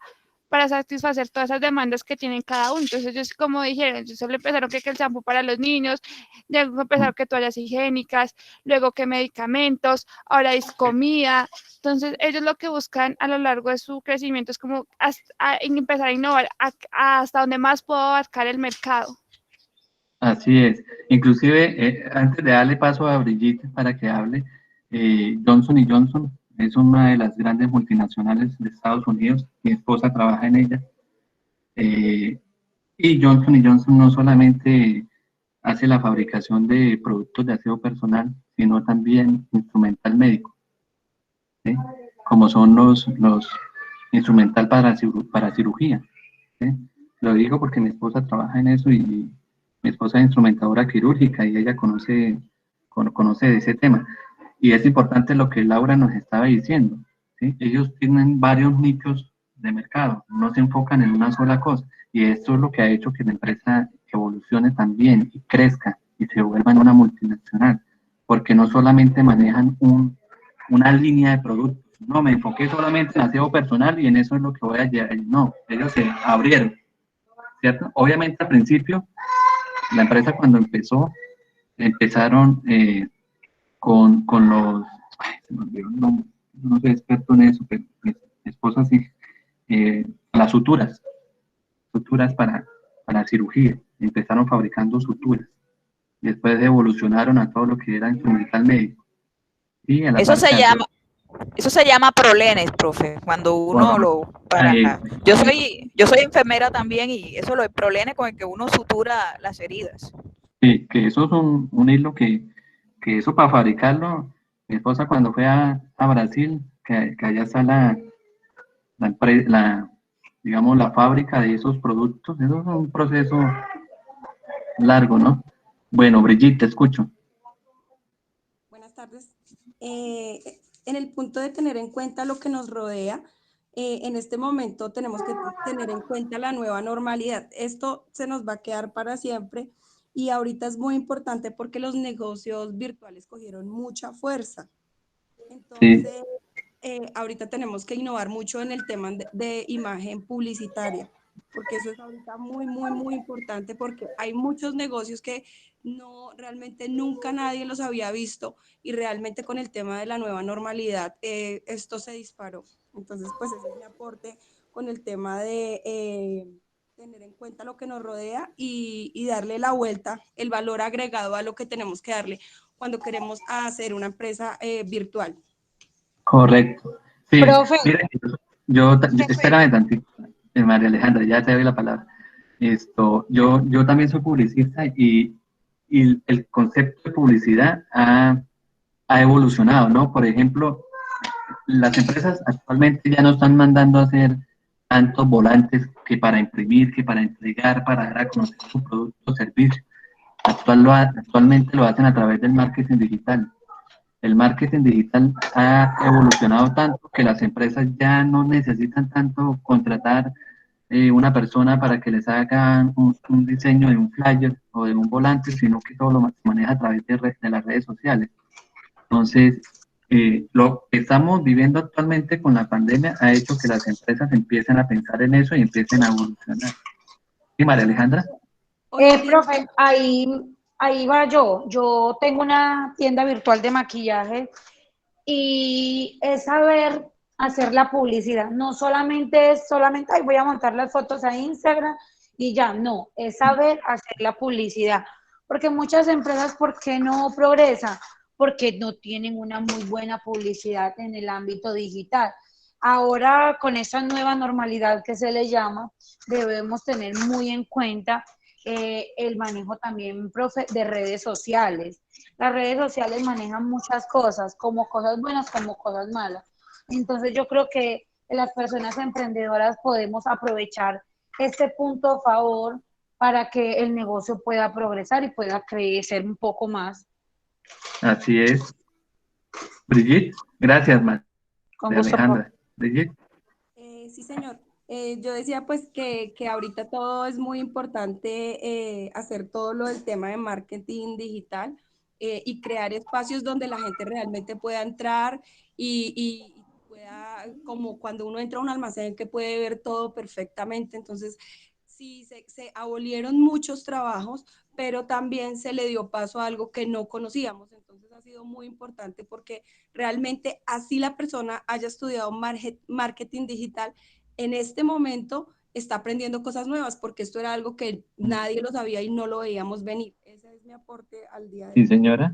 satisfacer todas esas demandas que tienen cada uno. Entonces ellos, como dijeron, ellos solo empezaron que el champú para los niños, luego empezaron que toallas higiénicas, luego que medicamentos, ahora es comida. Entonces ellos lo que buscan a lo largo de su crecimiento es como empezar a innovar hasta donde más puedo abarcar el mercado. Así es. Inclusive, antes de darle paso a Brigitte para que hable, Johnson Johnson es una de las grandes multinacionales de Estados Unidos. Mi esposa trabaja en ella. Y Johnson Johnson no solamente hace la fabricación de productos de aseo personal, sino también instrumental médico, ¿sí? Como son los instrumental para cirugía, ¿sí? Lo digo porque mi esposa trabaja en eso y mi esposa es instrumentadora quirúrgica y ella conoce de ese tema. Y es importante lo que Laura nos estaba diciendo, ¿sí? Ellos tienen varios nichos de mercado, no se enfocan en una sola cosa. Y esto es lo que ha hecho que la empresa evolucione también y crezca y se vuelva en una multinacional, porque no solamente manejan una línea de productos. No, me enfoqué solamente en aseo personal y en eso es lo que voy a llevar. No, ellos se abrieron, ¿cierto? Obviamente al principio, la empresa cuando empezaron con los, se me olvidó el nombre, no soy experto en eso, pero mi esposa sí, las suturas para cirugía, empezaron fabricando suturas, después evolucionaron a todo lo que era instrumental médico. Y a la Eso parte Eso se llama prolenes, profe, cuando uno yo soy enfermera también y eso lo de prolenes con el que uno sutura las heridas. Sí, que eso es un hilo que eso para fabricarlo, mi esposa cuando fue a Brasil, que allá está digamos, la fábrica de esos productos, eso es un proceso largo, ¿no? Bueno, Brigitte, te escucho. Buenas tardes. En el punto de tener en cuenta lo que nos rodea, en este momento tenemos que tener en cuenta la nueva normalidad. Esto se nos va a quedar para siempre y ahorita es muy importante porque los negocios virtuales cogieron mucha fuerza. Entonces, ahorita tenemos que innovar mucho en el tema de imagen publicitaria, porque eso es ahorita muy, muy, muy importante porque hay muchos negocios que realmente nunca nadie los había visto y realmente con el tema de la nueva normalidad esto se disparó. Entonces, pues ese es mi aporte con el tema de tener en cuenta lo que nos rodea y darle la vuelta, el valor agregado a lo que tenemos que darle cuando queremos hacer una empresa virtual. Correcto. Sí, Profe. mire, espérame tantito, María Alejandra, ya te doy la palabra. Yo también soy publicista y el concepto de publicidad ha evolucionado, ¿no? Por ejemplo, las empresas actualmente ya no están mandando a hacer tantos volantes que para imprimir, que para entregar, para dar a conocer su producto o servicio. Actualmente lo hacen a través del marketing digital. El marketing digital ha evolucionado tanto que las empresas ya no necesitan tanto contratar una persona para que les hagan un diseño de un flyer o de un volante, sino que todo lo maneja a través de las redes sociales. Entonces, lo que estamos viviendo actualmente con la pandemia ha hecho que las empresas empiecen a pensar en eso y empiecen a evolucionar. ¿Sí, María Alejandra? Profe, ahí va yo. Yo tengo una tienda virtual de maquillaje y es saber hacer la publicidad. No solamente ay, voy a montar las fotos a Instagram y ya, no, es saber hacer la publicidad. Porque muchas empresas, ¿por qué no progresan? Porque no tienen una muy buena publicidad en el ámbito digital. Ahora, con esa nueva normalidad que se le llama, debemos tener muy en cuenta el manejo también, profe, de redes sociales. Las redes sociales manejan muchas cosas, como cosas buenas, como cosas malas. Entonces yo creo que las personas emprendedoras podemos aprovechar este punto a favor para que el negocio pueda progresar y pueda crecer un poco más. Así es. Brigitte, gracias, Con de gusto, Alejandra. Brigitte. Sí, señor. Yo decía pues que ahorita todo es muy importante hacer todo lo del tema de marketing digital y crear espacios donde la gente realmente pueda entrar y pueda, como cuando uno entra a un almacén que puede ver todo perfectamente. Entonces, sí, se abolieron muchos trabajos, pero también se le dio paso a algo que no conocíamos. Entonces, ha sido muy importante porque realmente así la persona haya estudiado marketing digital, en este momento está aprendiendo cosas nuevas porque esto era algo que nadie lo sabía y no lo veíamos venir. Ese es mi aporte al día de hoy. Sí, señora.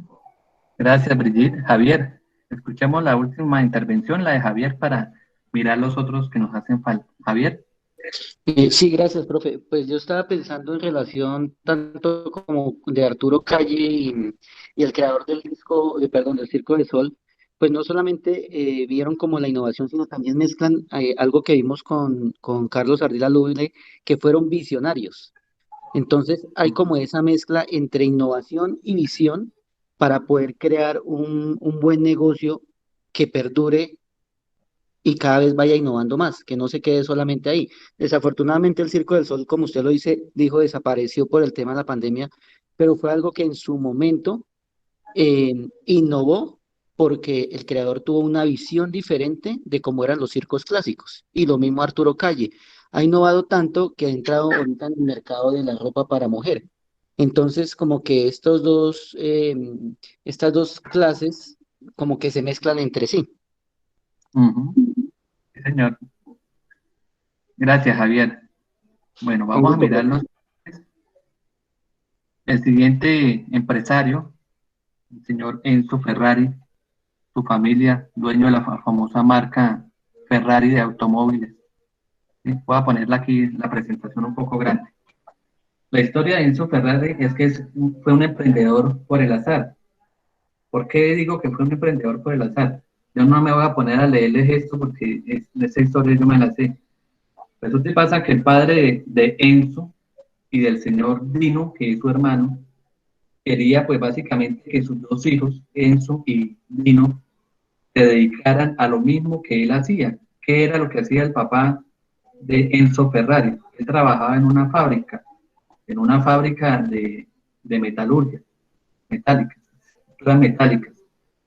Gracias, Brigitte. Javier, escuchemos la última intervención, la de Javier, para mirar los otros que nos hacen falta. Javier. Sí, gracias, profe. Pues yo estaba pensando en relación tanto como de Arturo Calle y el creador del disco, perdón, del Circo de Sol, pues no solamente vieron como la innovación, sino también mezclan algo que vimos con Carlos Ardila Lúbile, que fueron visionarios. Entonces hay como esa mezcla entre innovación y visión para poder crear un buen negocio que perdure y cada vez vaya innovando más, que no se quede solamente ahí. Desafortunadamente el Circo del Sol, como usted lo dijo, desapareció por el tema de la pandemia, pero fue algo que en su momento innovó porque el creador tuvo una visión diferente de cómo eran los circos clásicos. Y lo mismo Arturo Calle. Ha innovado tanto que ha entrado ahorita en el mercado de la ropa para mujer. Entonces, como que estas dos clases como que se mezclan entre sí. Sí, señor. Gracias, Javier. Bueno, vamos a mirarnos. El siguiente empresario, el señor Enzo Ferrari, su familia, dueño de la famosa marca Ferrari de automóviles. ¿Sí? Voy a ponerla aquí la presentación un poco grande. La historia de Enzo Ferrari es que fue un emprendedor por el azar. ¿Por qué digo que fue un emprendedor por el azar? Yo no me voy a poner a leerles esto porque esa historia yo me la sé. Resulta y pasa que el padre de Enzo y del señor Dino, que es su hermano, quería pues básicamente que sus dos hijos, Enzo y Dino, se dedicaran a lo mismo que él hacía. ¿Qué era lo que hacía el papá de Enzo Ferrari? Él trabajaba en una fábrica de metalurgia, estructuras metálicas.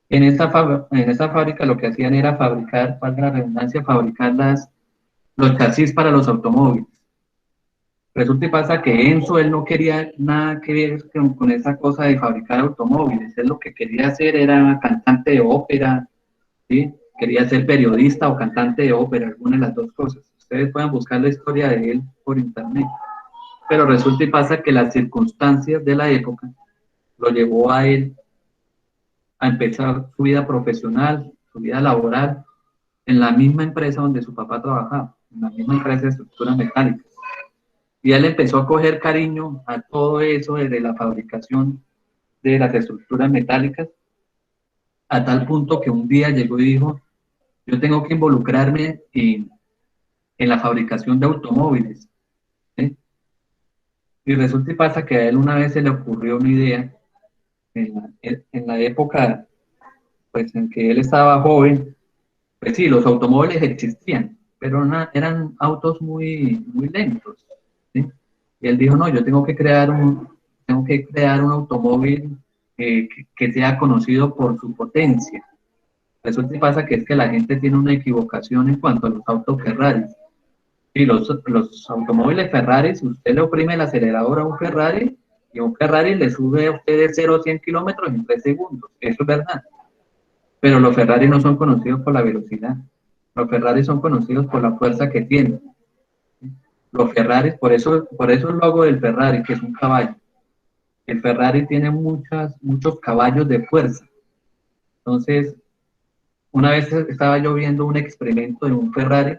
En esa fábrica lo que hacían era fabricar, valga la redundancia, fabricar los chasis para los automóviles. Resulta y pasa que Enzo, él no quería nada que ver con esa cosa de fabricar automóviles. Él lo que quería hacer era cantante de ópera, ¿sí? Quería ser periodista o cantante de ópera, alguna de las dos cosas. Ustedes pueden buscar la historia de él por internet. Pero resulta y pasa que las circunstancias de la época lo llevó a él a empezar su vida profesional, su vida laboral, en la misma empresa donde su papá trabajaba, en la misma empresa de estructuras metálicas. Y él empezó a coger cariño a todo eso desde la fabricación de las estructuras metálicas, a tal punto que un día llegó y dijo, yo tengo que involucrarme en la fabricación de automóviles. ¿Sí? Y resulta y pasa que a él una vez se le ocurrió una idea, en la época pues, en que él estaba joven, pues sí, los automóviles existían, pero eran autos muy, muy lentos. ¿Sí? Y él dijo, no, yo tengo que crear un automóvil que sea conocido por su potencia. Resulta y pasa que es que la gente tiene una equivocación en cuanto a los autos Ferrari. Y los automóviles Ferrari, si usted le oprime el acelerador a un Ferrari, y un Ferrari le sube a usted de 0 a 100 kilómetros en 3 segundos. Eso es verdad. Pero los Ferrari no son conocidos por la velocidad. Los Ferrari son conocidos por la fuerza que tienen. Los Ferrari, por eso el logo del Ferrari, que es un caballo. El Ferrari tiene muchos caballos de fuerza. Entonces, una vez estaba yo viendo un experimento de un Ferrari,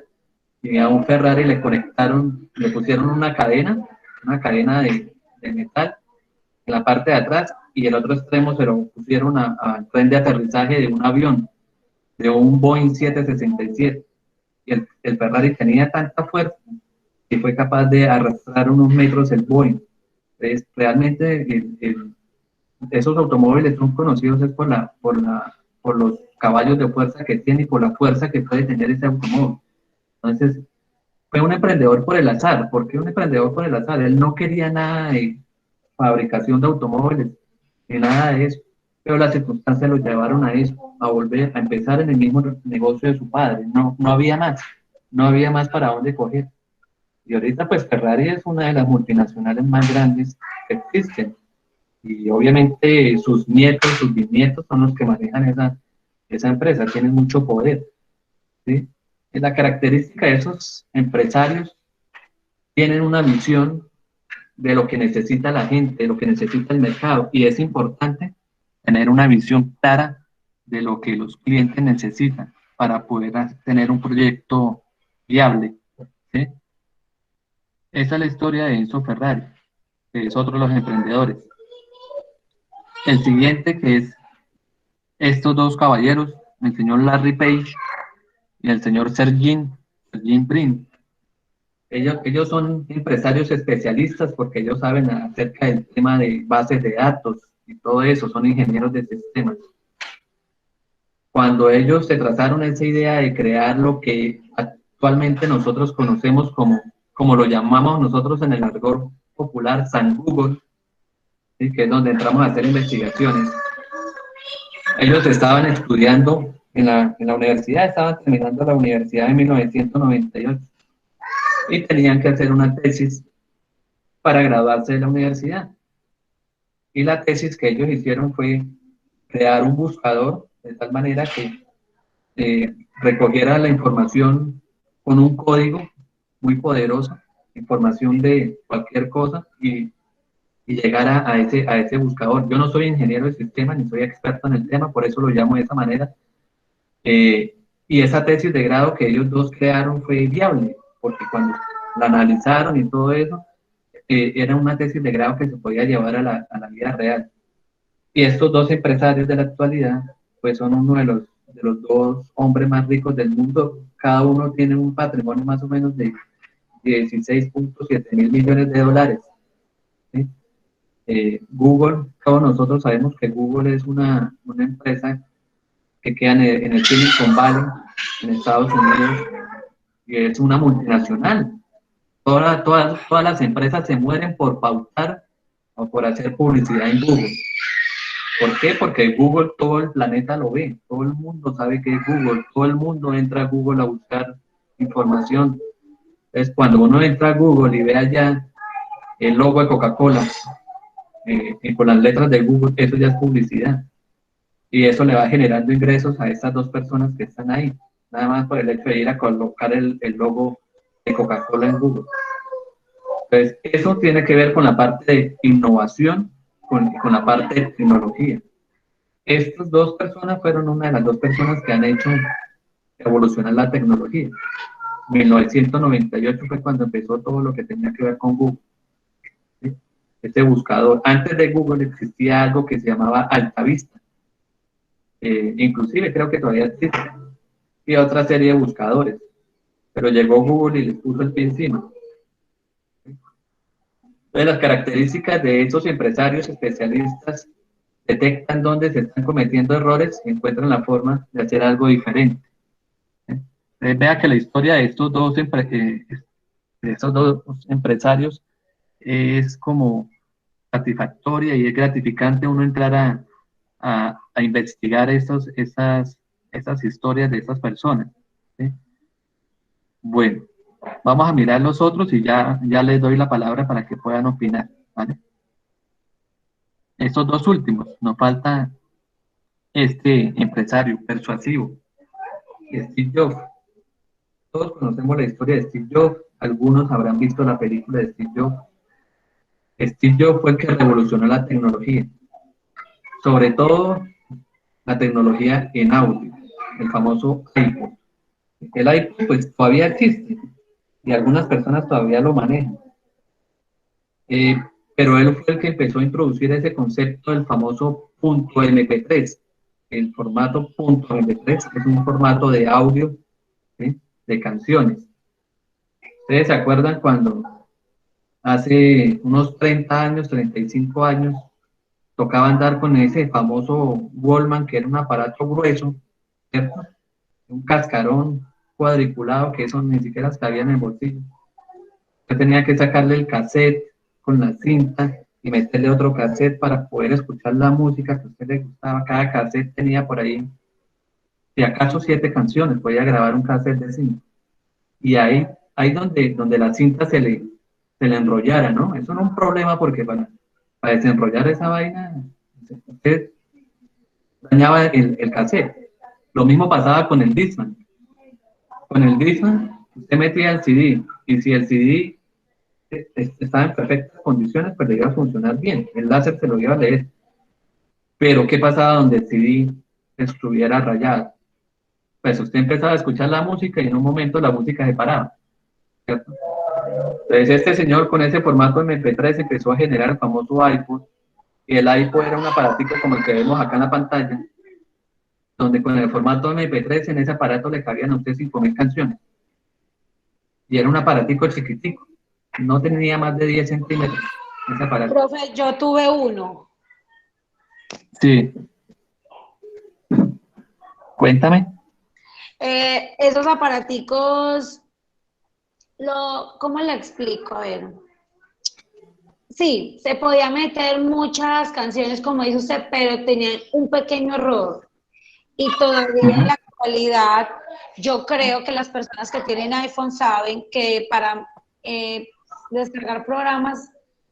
y a un Ferrari le pusieron una cadena de metal en la parte de atrás, y el otro extremo se lo pusieron al tren de aterrizaje de un avión, de un Boeing 767. Y el Ferrari tenía tanta fuerza que fue capaz de arrastrar unos metros el Boeing. Realmente esos automóviles son conocidos es por los caballos de fuerza que tiene y por la fuerza que puede tener ese automóvil. Entonces, fue un emprendedor por el azar. ¿Por qué un emprendedor por el azar? Él no quería nada de fabricación de automóviles, ni nada de eso, pero las circunstancias lo llevaron a eso, a volver a empezar en el mismo negocio de su padre. No había más para dónde coger. Y ahorita pues Ferrari es una de las multinacionales más grandes que existen. Y obviamente sus nietos, sus bisnietos son los que manejan esa empresa, tienen mucho poder, ¿sí? Y la característica de esos empresarios, tienen una visión de lo que necesita la gente, de lo que necesita el mercado, y es importante tener una visión clara de lo que los clientes necesitan para poder tener un proyecto viable, ¿sí? Esa es la historia de Enzo Ferrari, que es otro de los emprendedores. El siguiente, que es estos dos caballeros, el señor Larry Page y el señor Sergey Brin. Ellos son empresarios especialistas porque ellos saben acerca del tema de bases de datos y todo eso, son ingenieros de sistemas. Cuando ellos se trazaron esa idea de crear lo que actualmente nosotros conocemos como lo llamamos nosotros en el argot popular, San Google, ¿sí? Que es donde entramos a hacer investigaciones. Ellos estaban estudiando en la universidad, estaban terminando la universidad en 1998 y tenían que hacer una tesis para graduarse de la universidad. Y la tesis que ellos hicieron fue crear un buscador de tal manera que recogiera la información con un código muy poderoso, información de cualquier cosa y llegara a ese buscador. Yo no soy ingeniero de sistemas ni soy experto en el tema, por eso lo llamo de esa manera. Y esa tesis de grado que ellos dos crearon fue viable, porque cuando la analizaron y todo eso, era una tesis de grado que se podía llevar a la vida real. Y estos dos empresarios de la actualidad, pues son uno de los dos hombres más ricos del mundo. Cada uno tiene un patrimonio más o menos de 16.7 mil millones de dólares. ¿Sí? Google, todos nosotros sabemos que Google es una empresa que queda en el Silicon Valley, en Estados Unidos, y es una multinacional. Todas las empresas se mueren por pautar o por hacer publicidad en Google. ¿Por qué? Porque Google todo el planeta lo ve, todo el mundo sabe que es Google, todo el mundo entra a Google a buscar información. Entonces, cuando uno entra a Google y ve allá el logo de Coca-Cola con las letras de Google, eso ya es publicidad. Y eso le va generando ingresos a estas dos personas que están ahí, nada más por el hecho de ir a colocar el logo de Coca-Cola en Google. Entonces, eso tiene que ver con la parte de innovación, con la parte de tecnología. Estas dos personas fueron una de las dos personas que han hecho evolucionar la tecnología. 1998 fue cuando empezó todo lo que tenía que ver con Google. ¿Sí? Este buscador. Antes de Google existía algo que se llamaba Altavista. Inclusive creo que todavía existe. Y otra serie de buscadores. Pero llegó Google y les puso el pie encima. Entonces, las características de esos empresarios especialistas detectan dónde se están cometiendo errores y encuentran la forma de hacer algo diferente. Vea que la historia de estos dos empresarios es como satisfactoria y es gratificante uno entrar a investigar esas historias de estas personas. ¿Sí? Bueno, vamos a mirar los otros y ya les doy la palabra para que puedan opinar, ¿vale? Estos dos últimos, nos falta este empresario persuasivo, Steve Jobs. Todos conocemos la historia de Steve Jobs, algunos habrán visto la película de Steve Jobs. Steve Jobs fue el que revolucionó la tecnología, sobre todo la tecnología en audio, el famoso iPod. El iPod pues todavía existe y algunas personas todavía lo manejan. Pero él fue el que empezó a introducir ese concepto del famoso .mp3. El formato .mp3 es un formato de audio, ¿sí?, de canciones. ¿Ustedes se acuerdan cuando hace unos 30 años, 35 años, tocaba andar con ese famoso Wallman, que era un aparato grueso, ¿cierto? Un cascarón cuadriculado que eso ni siquiera cabía en el bolsillo. Yo tenía que sacarle el cassette con la cinta y meterle otro cassette para poder escuchar la música que a usted le gustaba. Cada cassette tenía por ahí, si acaso 7 canciones, podía grabar un cassette de 5. Y ahí donde la cinta se le enrollara, ¿no? Eso no es un problema porque para desenrollar esa vaina, usted dañaba el cassette. Lo mismo pasaba con el Discman. Con el Discman, usted metía el CD, y si el CD estaba en perfectas condiciones, pues le iba a funcionar bien. El láser se lo iba a leer. Pero, ¿qué pasaba donde el CD estuviera rayado? Pues usted empezaba a escuchar la música y en un momento la música se paraba, ¿cierto? Entonces este señor con ese formato MP3 empezó a generar el famoso iPod, y el iPod era un aparatico como el que vemos acá en la pantalla, donde con el formato MP3 en ese aparato le cabían a usted 5.000 canciones. Y era un aparatico chiquitico, no tenía más de 10 centímetros ese aparato. Profe, yo tuve uno. Sí. Cuéntame. Esos aparaticos, ¿cómo le explico? A ver. Sí, se podía meter muchas canciones, como dice usted, pero tenían un pequeño error. Y todavía en la actualidad, yo creo que las personas que tienen iPhone saben que para descargar programas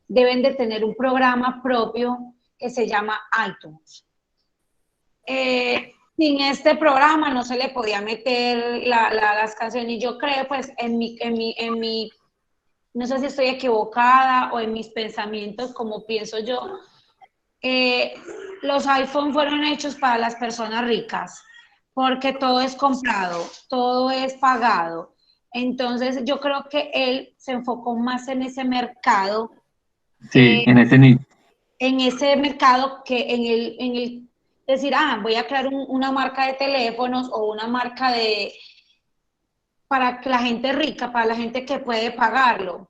deben de tener un programa propio que se llama iTunes. Sin este programa no se le podía meter las canciones, y yo creo, pues, en mi, no sé si estoy equivocada o en mis pensamientos, como pienso yo, los iPhone fueron hechos para las personas ricas, porque todo es comprado, todo es pagado. Entonces, yo creo que él se enfocó más en ese mercado. Sí, en ese nicho. En ese mercado que en el decir, voy a crear una marca de teléfonos o una marca para la gente rica, para la gente que puede pagarlo,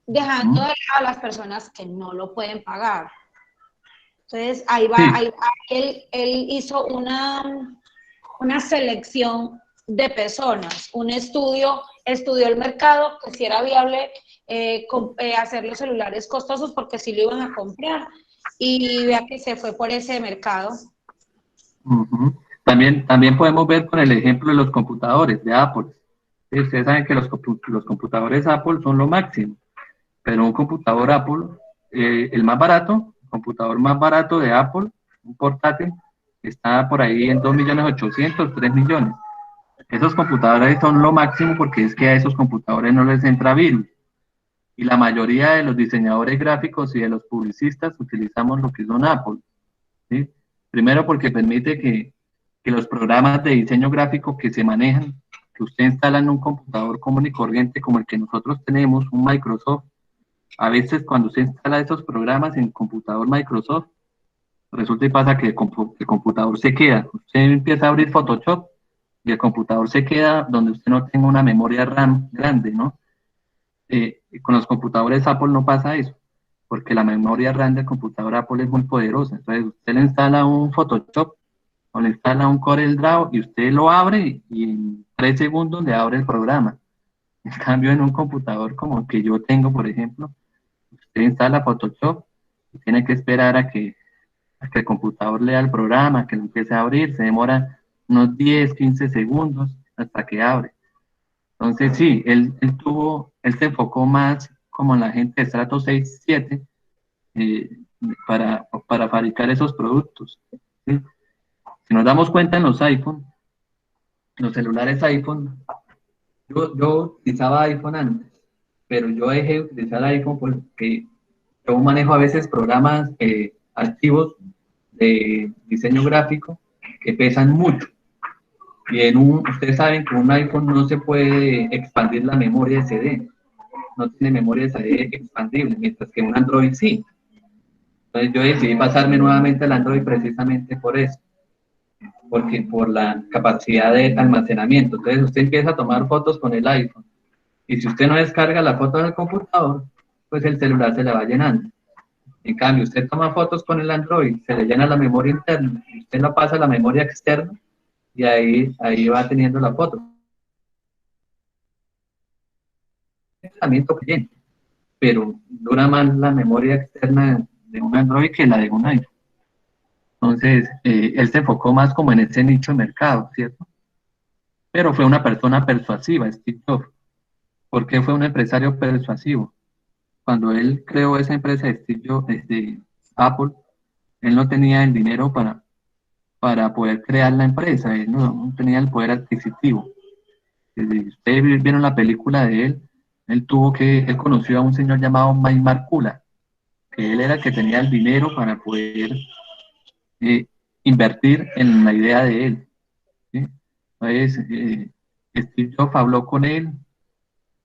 dejando a las personas que no lo pueden pagar. Entonces, ahí va, él hizo una selección de personas, un estudió el mercado, que si era viable hacer los celulares costosos, porque si lo iban a comprar, y vea que se fue por ese mercado. También podemos ver con el ejemplo de los computadores de Apple. Ustedes saben que los computadores Apple son lo máximo, pero un computador Apple, el computador más barato de Apple, un portátil, está por ahí en 2.800.000, 3 millones. Esos computadores son lo máximo porque es que a esos computadores no les entra virus. Y la mayoría de los diseñadores gráficos y de los publicistas utilizamos lo que son Apple, ¿sí? Primero porque permite que los programas de diseño gráfico que se manejan, que usted instala en un computador común y corriente como el que nosotros tenemos, un Microsoft, a veces cuando usted instala esos programas en computador Microsoft, resulta y pasa que el computador se queda. Usted empieza a abrir Photoshop y el computador se queda donde usted no tenga una memoria RAM grande, ¿no? Con los computadores Apple no pasa eso, porque la memoria RAM del computador Apple es muy poderosa. Entonces usted le instala un Photoshop o le instala un CorelDRAW y usted lo abre y en 3 segundos le abre el programa. En cambio, en un computador como el que yo tengo, por ejemplo, usted instala Photoshop y tiene que esperar a que el computador lea el programa, que lo empiece a abrir, se demora unos 10, 15 segundos hasta que abre. Entonces sí, él se enfocó más como en la gente de estrato 6, 7 para fabricar esos productos, ¿sí? Si nos damos cuenta en los iPhone, los celulares iPhone, yo utilizaba iPhone antes, pero yo dejé de utilizar iPhone porque yo manejo a veces programas activos de diseño gráfico que pesan mucho. Y ustedes saben que un iPhone no se puede expandir la memoria de CD, no tiene memoria de CD expandible, mientras que un Android sí. Entonces yo decidí pasarme nuevamente al Android precisamente por eso, porque por la capacidad de almacenamiento. Entonces usted empieza a tomar fotos con el iPhone Y si usted no descarga la foto del computador, pues el celular se le va llenando. En cambio, usted toma fotos con el Android, se le llena la memoria interna, y usted la pasa a la memoria externa y ahí va teniendo la foto. También toque, pero dura más la memoria externa de un Android que la de un iPhone. Entonces, él se enfocó más como en ese nicho de mercado, ¿cierto? Pero fue una persona persuasiva, Steve Jobs. ¿Por qué fue un empresario persuasivo? Cuando él creó esa empresa de Steve Jobs, de Apple, él no tenía el dinero para poder crear la empresa, él no tenía el poder adquisitivo. Si ustedes vieron la película de él, él conoció a un señor llamado Mike Markula, que él era el que tenía el dinero para poder invertir en la idea de él, ¿sí? Entonces, Steve Jobs habló con él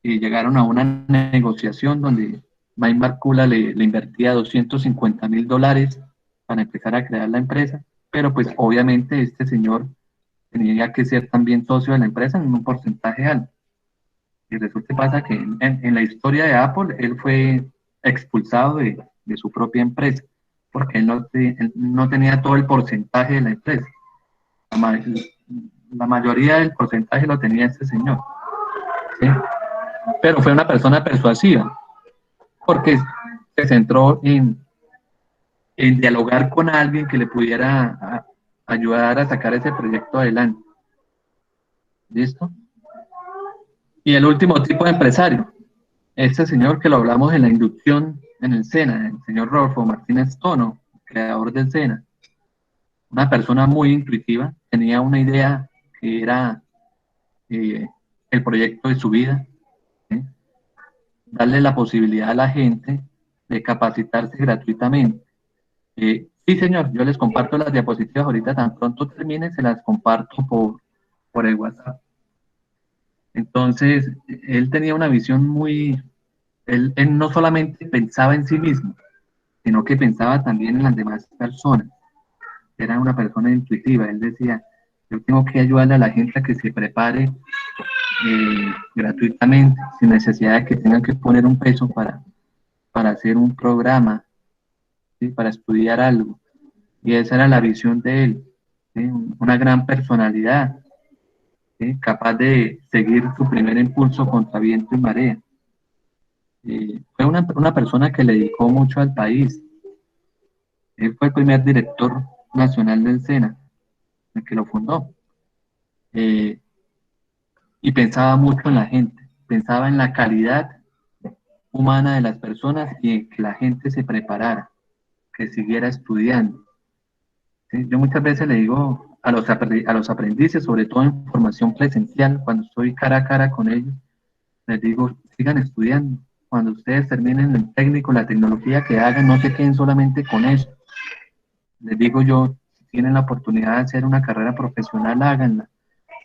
y llegaron a una negociación donde Mike Markula le invertía $250,000 para empezar a crear la empresa, pero pues obviamente este señor tenía que ser también socio de la empresa en un porcentaje alto. Y resulta que pasa que en la historia de Apple, él fue expulsado de su propia empresa, porque él no tenía todo el porcentaje de la empresa. La mayoría del porcentaje lo tenía este señor, ¿sí? Pero fue una persona persuasiva, porque se centró en dialogar con alguien que le pudiera ayudar a sacar ese proyecto adelante. ¿Listo? Y el último tipo de empresario, este señor que lo hablamos en la inducción en el SENA, el señor Rodolfo Martínez Tono, creador del SENA. Una persona muy intuitiva, tenía una idea que era el proyecto de su vida, ¿sí? Darle la posibilidad a la gente de capacitarse gratuitamente. Sí, señor, yo les comparto las diapositivas ahorita, tan pronto termine, se las comparto por el WhatsApp. Entonces, él tenía una visión él no solamente pensaba en sí mismo, sino que pensaba también en las demás personas. Era una persona intuitiva, él decía, yo tengo que ayudarle a la gente a que se prepare gratuitamente, sin necesidad de que tengan que poner un peso para hacer un programa, ¿sí? Para estudiar algo. Y esa era la visión de él, ¿sí? Una gran personalidad, ¿sí? Capaz de seguir su primer impulso contra viento y marea. Fue una persona que le dedicó mucho al país. Él fue el primer director nacional del SENA, el que lo fundó. Y pensaba mucho en la gente, pensaba en la calidad humana de las personas y en que la gente se preparara, que siguiera estudiando. ¿Sí? Yo muchas veces le digo a los aprendices, sobre todo en formación presencial, cuando estoy cara a cara con ellos, les digo, sigan estudiando. Cuando ustedes terminen el técnico, la tecnología que hagan, no se queden solamente con eso. Les digo yo, si tienen la oportunidad de hacer una carrera profesional, háganla.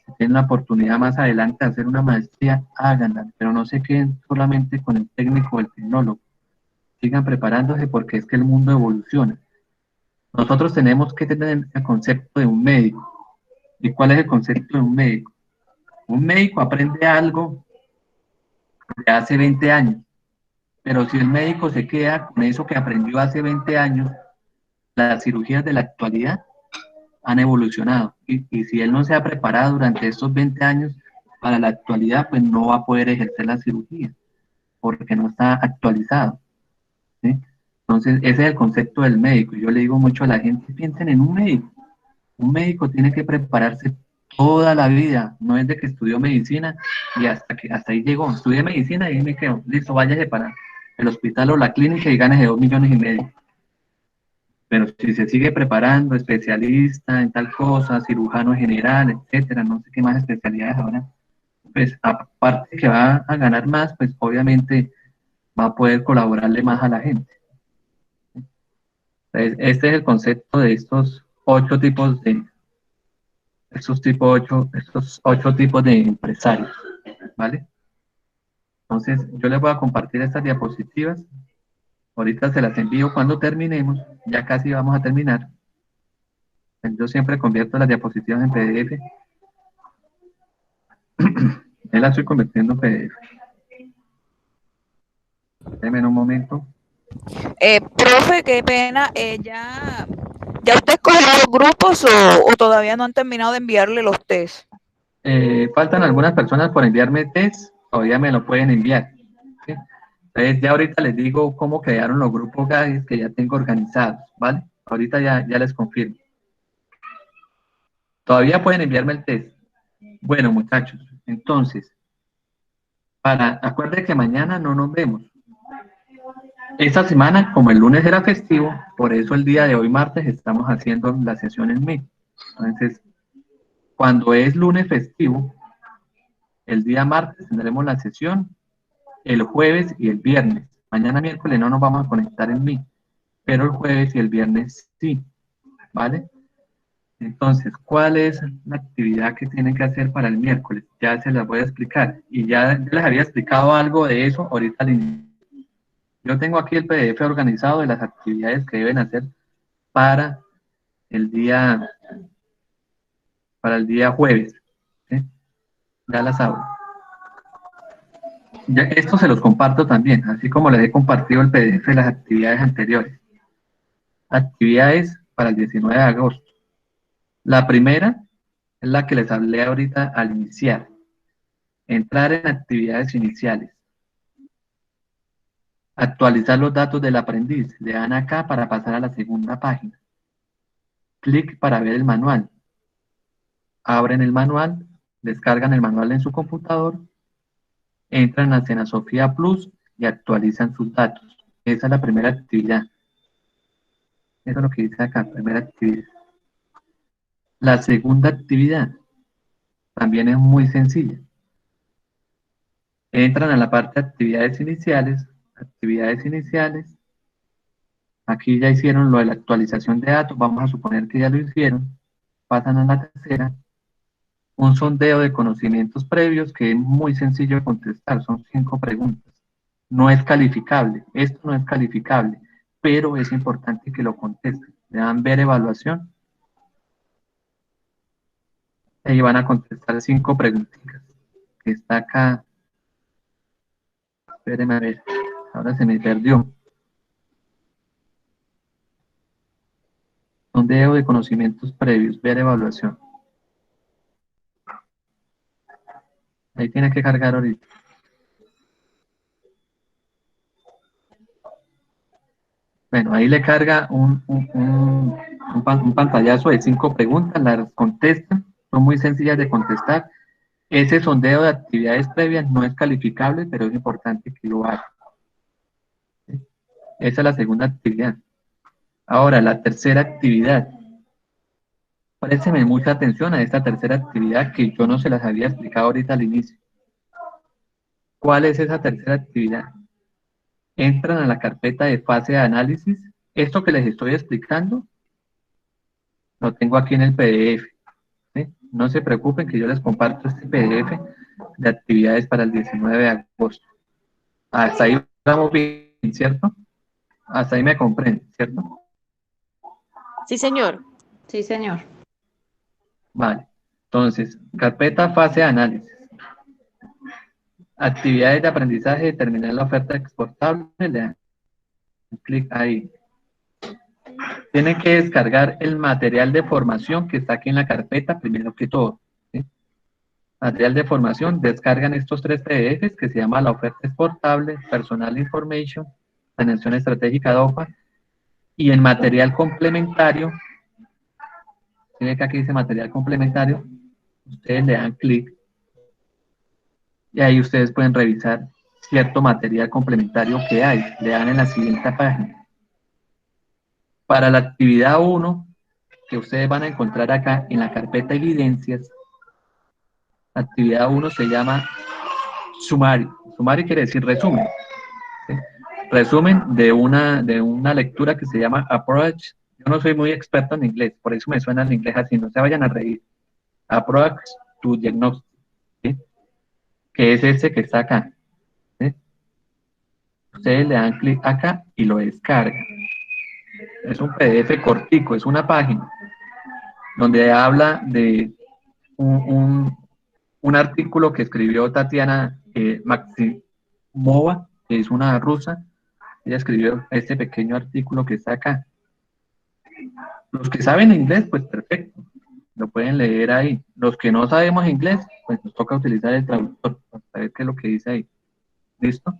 Si tienen la oportunidad más adelante de hacer una maestría, háganla, pero no se queden solamente con el técnico o el tecnólogo. Sigan preparándose porque es que el mundo evoluciona. Nosotros tenemos que tener el concepto de un médico. ¿Y cuál es el concepto de un médico? Un médico aprende algo de hace 20 años, pero si el médico se queda con eso que aprendió hace 20 años, las cirugías de la actualidad han evolucionado. Y si él no se ha preparado durante estos 20 años para la actualidad, pues no va a poder ejercer la cirugía, porque no está actualizado, ¿sí? Entonces, ese es el concepto del médico. Yo le digo mucho a la gente, piensen en un médico. Un médico tiene que prepararse toda la vida, no es de que estudió medicina y hasta ahí llegó. Estudié medicina y ahí me quedo, listo, váyase para el hospital o la clínica y gánese 2,5 millones. Pero si se sigue preparando, especialista en tal cosa, cirujano general, etcétera, no sé qué más especialidades ahora, pues aparte que va a ganar más, pues obviamente va a poder colaborarle más a la gente. Entonces, este es el concepto de estos 8 tipos de empresarios, ¿vale? Entonces, yo les voy a compartir estas diapositivas. Ahorita se las envío cuando terminemos, ya casi vamos a terminar. Yo siempre convierto las diapositivas en PDF. Yo las estoy convirtiendo en PDF. Déjeme en un momento. Profe, qué pena, ¿ya usted escogió los grupos o todavía no han terminado de enviarle los test? Faltan algunas personas por enviarme test, todavía me lo pueden enviar. ¿Sí? Entonces ya ahorita les digo cómo quedaron los grupos GAIS que ya tengo organizados, ¿vale? Ahorita ya les confirmo. Todavía pueden enviarme el test. Bueno, muchachos, entonces, acuérdense que mañana no nos vemos. Esta semana, como el lunes era festivo, por eso el día de hoy, martes, estamos haciendo la sesión en Meet. Entonces, cuando es lunes festivo, el día martes tendremos la sesión, el jueves y el viernes. Mañana miércoles no nos vamos a conectar en Meet, pero el jueves y el viernes sí, ¿vale? Entonces, ¿cuál es la actividad que tienen que hacer para el miércoles? Ya se las voy a explicar. Y ya les había explicado algo de eso ahorita al inicio. Yo tengo aquí el PDF organizado de las actividades que deben hacer para el día jueves. ¿Sí? Ya las abro. Esto se los comparto también, así como les he compartido el PDF de las actividades anteriores. Actividades para el 19 de agosto. La primera es la que les hablé ahorita al iniciar. Entrar en actividades iniciales. Actualizar los datos del aprendiz. Le dan acá para pasar a la segunda página. Clic para ver el manual. Abren el manual, descargan el manual en su computador, entran a Senasofía Plus y actualizan sus datos. Esa es la primera actividad. Eso es lo que dice acá, primera actividad. La segunda actividad también es muy sencilla. Entran a la parte de actividades iniciales. Aquí ya hicieron lo de la actualización de datos, vamos a suponer que ya lo hicieron. Pasan a la tercera. Un sondeo de conocimientos previos que es muy sencillo de contestar, son 5 preguntas. No es calificable, esto no es calificable, pero es importante que lo contesten. Le dan ver evaluación. Ahí van a contestar 5 preguntitas. Que está acá. Espérenme a ver, ahora se me perdió. Sondeo de conocimientos previos, ver evaluación. Ahí tiene que cargar ahorita. Bueno, ahí le carga un pantallazo de 5 preguntas, las contesta, son muy sencillas de contestar. Ese sondeo de actividades previas no es calificable, pero es importante que lo haga. ¿Sí? Esa es la segunda actividad. Ahora, la tercera actividad. Présteme mucha atención a esta tercera actividad que yo no se las había explicado ahorita al inicio. ¿Cuál es esa tercera actividad? Entran a la carpeta de fase de análisis. Esto que les estoy explicando, lo tengo aquí en el PDF. ¿Sí? No se preocupen que yo les comparto este PDF de actividades para el 19 de agosto. Hasta ahí estamos bien, ¿cierto? Hasta ahí me comprenden, ¿cierto? Sí, señor. Sí, señor. Vale. Entonces, carpeta fase de análisis. Actividades de aprendizaje, determinar la oferta exportable, le dan clic ahí. Tienen que descargar el material de formación que está aquí en la carpeta, primero que todo. ¿Sí? Material de formación, descargan estos 3 PDFs que se llama la oferta exportable, Personal Information, Planeación Estratégica DOFA, y el material complementario, tiene que aquí dice material complementario, ustedes le dan clic y ahí ustedes pueden revisar cierto material complementario que hay, le dan en la siguiente página. Para la actividad 1, que ustedes van a encontrar acá en la carpeta evidencias, actividad 1 se llama sumario. Sumario quiere decir resumen. ¿Sí? Resumen de una lectura que se llama Approach. Yo no soy muy experto en inglés, por eso me suena el inglés así, no se vayan a reír. Approach to Diagnostic, ¿sí? Que es ese que está acá. ¿Sí? Ustedes le dan clic acá y lo descargan. Es un PDF cortico, es una página donde habla de un artículo que escribió Tatiana Maximova, que es una rusa. Ella escribió este pequeño artículo que está acá. Los que saben inglés, pues perfecto, lo pueden leer ahí. Los que no sabemos inglés, pues nos toca utilizar el traductor para saber qué es lo que dice ahí. ¿Listo?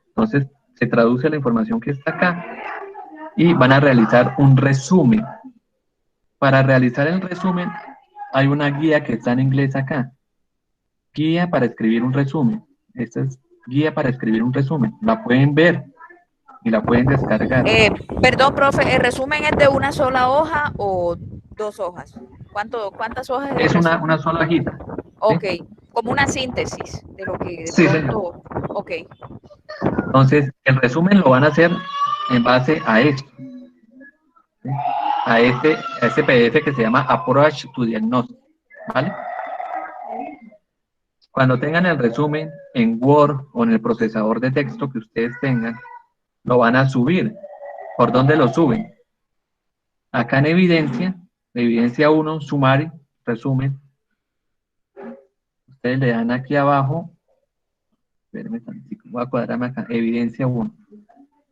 Entonces, se traduce la información que está acá y van a realizar un resumen. Para realizar el resumen, hay una guía que está en inglés acá. Guía para escribir un resumen. Esta es guía para escribir un resumen. La pueden ver y la pueden descargar. Perdón, profe, ¿el resumen es de una sola hoja o 2 hojas? ¿Cuántas hojas es una sola hojita. Ok, ¿sí? Como una síntesis de lo que de sí, pronto... Ok. Entonces, el resumen lo van a hacer en base a esto. ¿Sí? A este PDF que se llama Approach to Diagnosis. ¿Vale? Cuando tengan el resumen en Word o en el procesador de texto que ustedes tengan, lo van a subir. ¿Por dónde lo suben? Acá en evidencia 1, sumario, resumen. Ustedes le dan aquí abajo, espérenme tantito, voy a cuadrarme acá, evidencia 1.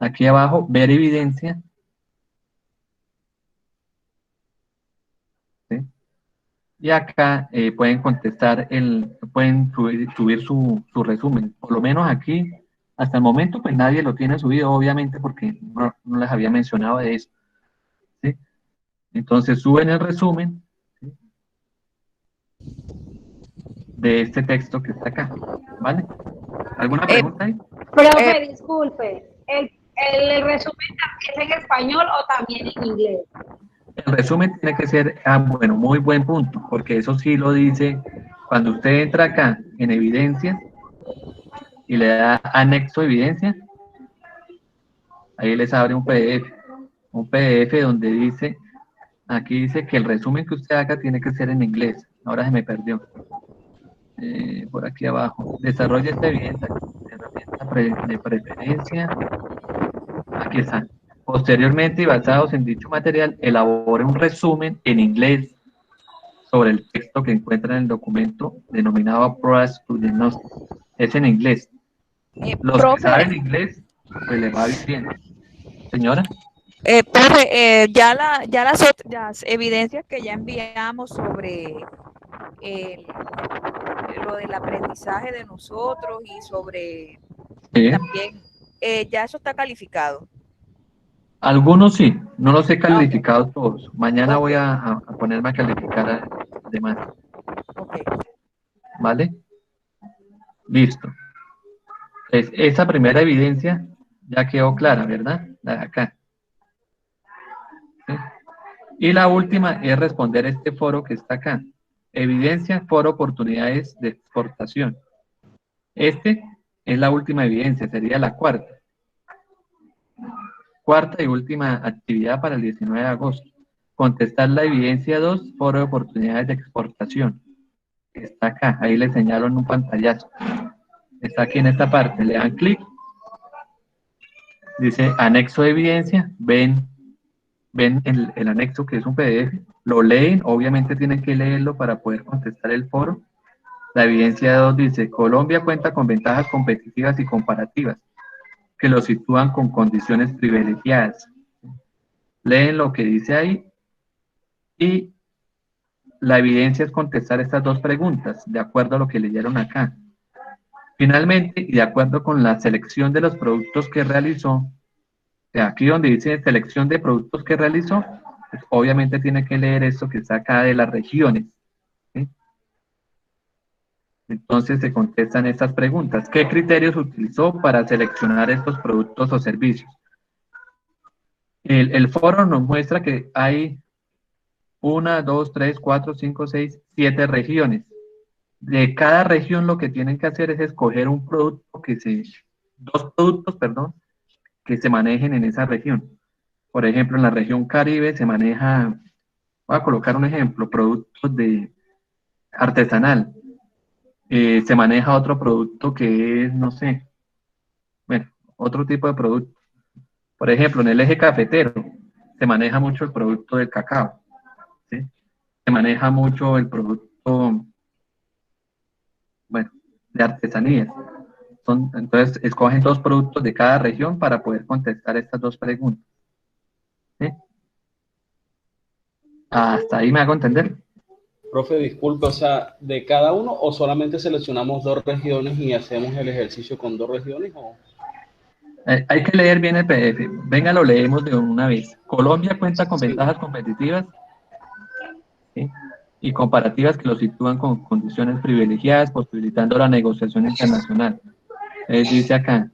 Aquí abajo, ver evidencia. ¿Sí? Y acá pueden contestar, pueden subir su resumen. Por lo menos aquí, hasta el momento, pues nadie lo tiene subido, obviamente, porque no les había mencionado de eso. ¿Sí? Entonces suben el resumen, ¿sí?, de este texto que está acá. ¿Vale? ¿Alguna pregunta ahí? Profe, disculpe, ¿el resumen es en español o también en inglés? El resumen tiene que ser, bueno, muy buen punto, porque eso sí lo dice, cuando usted entra acá en evidencia y le da anexo evidencia, ahí les abre un PDF donde dice, aquí dice que el resumen que usted haga tiene que ser en inglés. Ahora se me perdió. Por aquí abajo, desarrolla esta evidencia, herramienta de preferencia. Aquí está. Posteriormente y basados en dicho material, elabore un resumen en inglés sobre el texto que encuentra en el documento denominado Approach to Diagnosis. Es en inglés. Los profe, que saben inglés, pues les va bien. Señora. Profe, ya las evidencias que ya enviamos sobre lo del aprendizaje de nosotros y sobre también, ya eso está calificado. Algunos sí, no los he calificado todos. Mañana voy a ponerme a calificar a los demás. ¿Vale? Listo. Pues esa primera evidencia ya quedó clara, ¿verdad? La de acá. ¿Sí? Y la última es responder este foro que está acá. Evidencia, foro, oportunidades de exportación. Este es la última evidencia, sería la cuarta. Cuarta y última actividad para el 19 de agosto. Contestar la evidencia 2, foro de oportunidades de exportación. Está acá, ahí le señalo en un pantallazo. Está aquí en esta parte, le dan clic. Dice anexo de evidencia, ven el anexo que es un PDF, lo leen, obviamente tienen que leerlo para poder contestar el foro. La evidencia 2 dice, Colombia cuenta con ventajas competitivas y comparativas que lo sitúan con condiciones privilegiadas. Leen lo que dice ahí y la evidencia es contestar estas dos preguntas, de acuerdo a lo que leyeron acá. Finalmente, y de acuerdo con la selección de los productos que realizó, aquí donde dice selección de productos que realizó, pues obviamente tiene que leer esto que está acá de las regiones. ¿Sí? Entonces se contestan estas preguntas. ¿Qué criterios utilizó para seleccionar estos productos o servicios? El foro nos muestra que hay 1, 2, 3, 4, 5, 6, 7 regiones. De cada región lo que tienen que hacer es escoger un producto dos productos, perdón, que se manejen en esa región. Por ejemplo, en la región Caribe se maneja, voy a colocar un ejemplo, productos de artesanal. Se maneja otro producto que es, no sé, bueno, otro tipo de producto. Por ejemplo, en el eje cafetero se maneja mucho el producto del cacao, ¿sí? Se maneja mucho el producto, bueno, de artesanías. Entonces, escogen 2 productos de cada región para poder contestar estas 2 preguntas. ¿Sí? Hasta ahí me hago entender. Profe, disculpe, o sea, ¿de cada uno o solamente seleccionamos 2 regiones y hacemos el ejercicio con 2 regiones? ¿O? Hay que leer bien el PDF. Venga, lo leemos de una vez. Colombia cuenta con ventajas competitivas, ¿sí?, y comparativas que lo sitúan con condiciones privilegiadas, posibilitando la negociación internacional. Dice acá.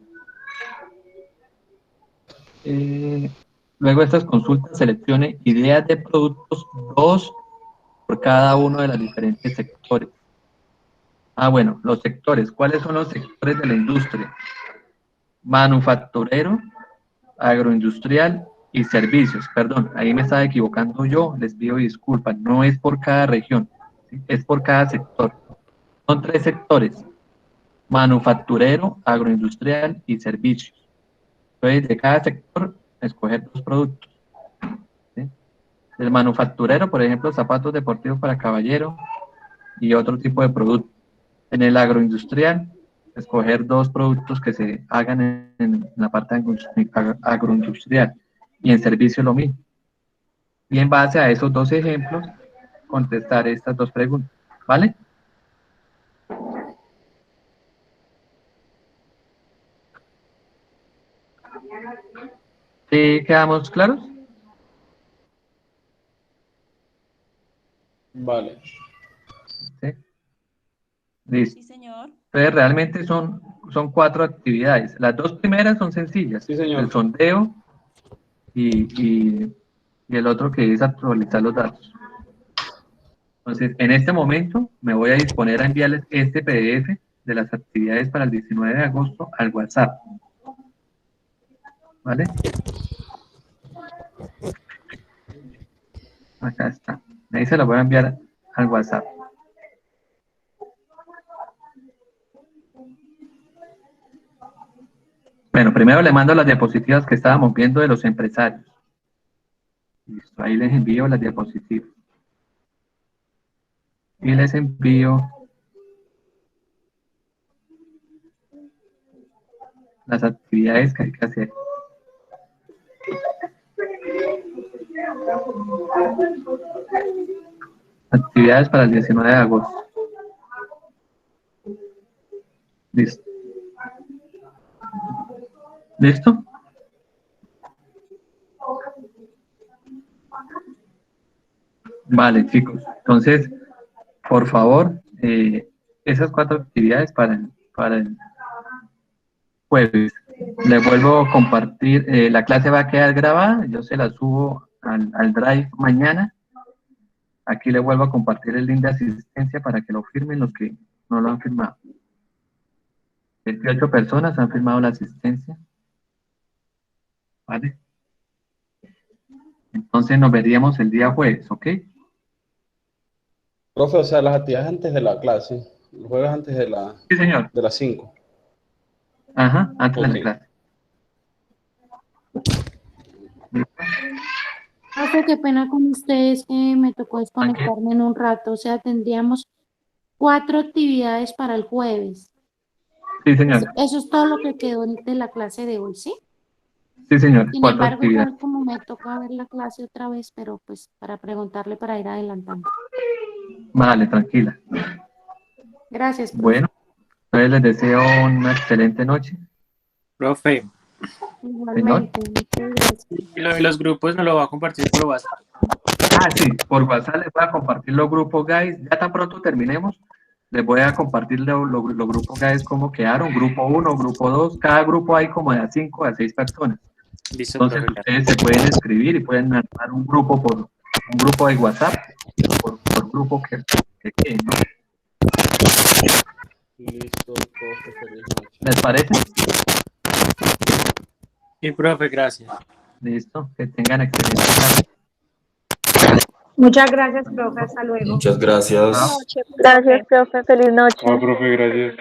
Luego de estas consultas, seleccione ideas de productos, 2 por cada uno de los diferentes sectores. Bueno, los sectores. ¿Cuáles son los sectores de la industria? Manufacturero, agroindustrial y servicios. Perdón, ahí me estaba equivocando yo, les pido disculpas. No es por cada región, ¿sí?, es por cada sector. Son 3 sectores: manufacturero, agroindustrial y servicios. Entonces, de cada sector, escoger 2 productos. ¿Sí? El manufacturero, por ejemplo, zapatos deportivos para caballero y otro tipo de producto. En el agroindustrial, escoger 2 productos que se hagan en la parte agroindustrial, y en servicio lo mismo. Y en base a esos 2 ejemplos, contestar estas 2 preguntas. ¿Vale? ¿Sí quedamos claros? Vale. ¿Sí? Listo. Sí, señor. Entonces, realmente son 4 actividades. Las 2 primeras son sencillas. Sí, señor. El sondeo y el otro, que es actualizar los datos. Entonces, en este momento me voy a disponer a enviarles este PDF de las actividades para el 19 de agosto al WhatsApp. ¿Vale? Acá está. Ahí se lo voy a enviar al WhatsApp. Bueno, primero le mando las diapositivas que estábamos viendo de los empresarios. Listo, ahí les envío las diapositivas. Y les envío las actividades que hay que hacer. Actividades para el 19 de agosto. Listo. ¿Listo? Vale, chicos. Entonces, por favor, esas 4 actividades para el jueves. Les vuelvo a compartir. La clase va a quedar grabada. Yo se la subo al Drive mañana. Aquí les vuelvo a compartir el link de asistencia para que lo firmen los que no lo han firmado. 28 personas han firmado la asistencia. ¿Vale? Entonces nos veríamos el día jueves, ¿ok? Profe, o sea, las actividades antes de la clase, los jueves antes de la... Sí, señor. De las 5. Ajá, antes de la clase. Profe, qué pena con ustedes que me tocó desconectarme en un rato. O sea, tendríamos 4 actividades para el jueves. Sí, señor. Eso es todo lo que quedó de la clase de hoy, ¿sí? Sí, señor. Sin 4 embargo, actividades. igual como me toca ver la clase otra vez, pero pues para preguntarle para ir adelantando. Vale, tranquila. Gracias, profe. Bueno, entonces les deseo una excelente noche. Profe, Igualmente, muchas gracias. y lo de los grupos no lo va a compartir por WhatsApp. Sí, por WhatsApp les voy a compartir los grupos, guys. Ya tan pronto terminemos, les voy a compartir los grupos, guys, cómo quedaron. Grupo 1, grupo 2. Cada grupo hay como de 5 a 6 personas. Listo, Entonces, profe. ustedes se pueden escribir y pueden armar un grupo de WhatsApp, por grupo que quede, ¿no? Listo, profe, feliz noche. ¿Les parece? Sí, profe, gracias. Listo, que tengan excelente tarde. Muchas gracias, profe. Hasta luego. Muchas gracias. Gracias, profe. Feliz noche. No, profe, gracias.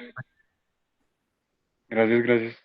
Gracias.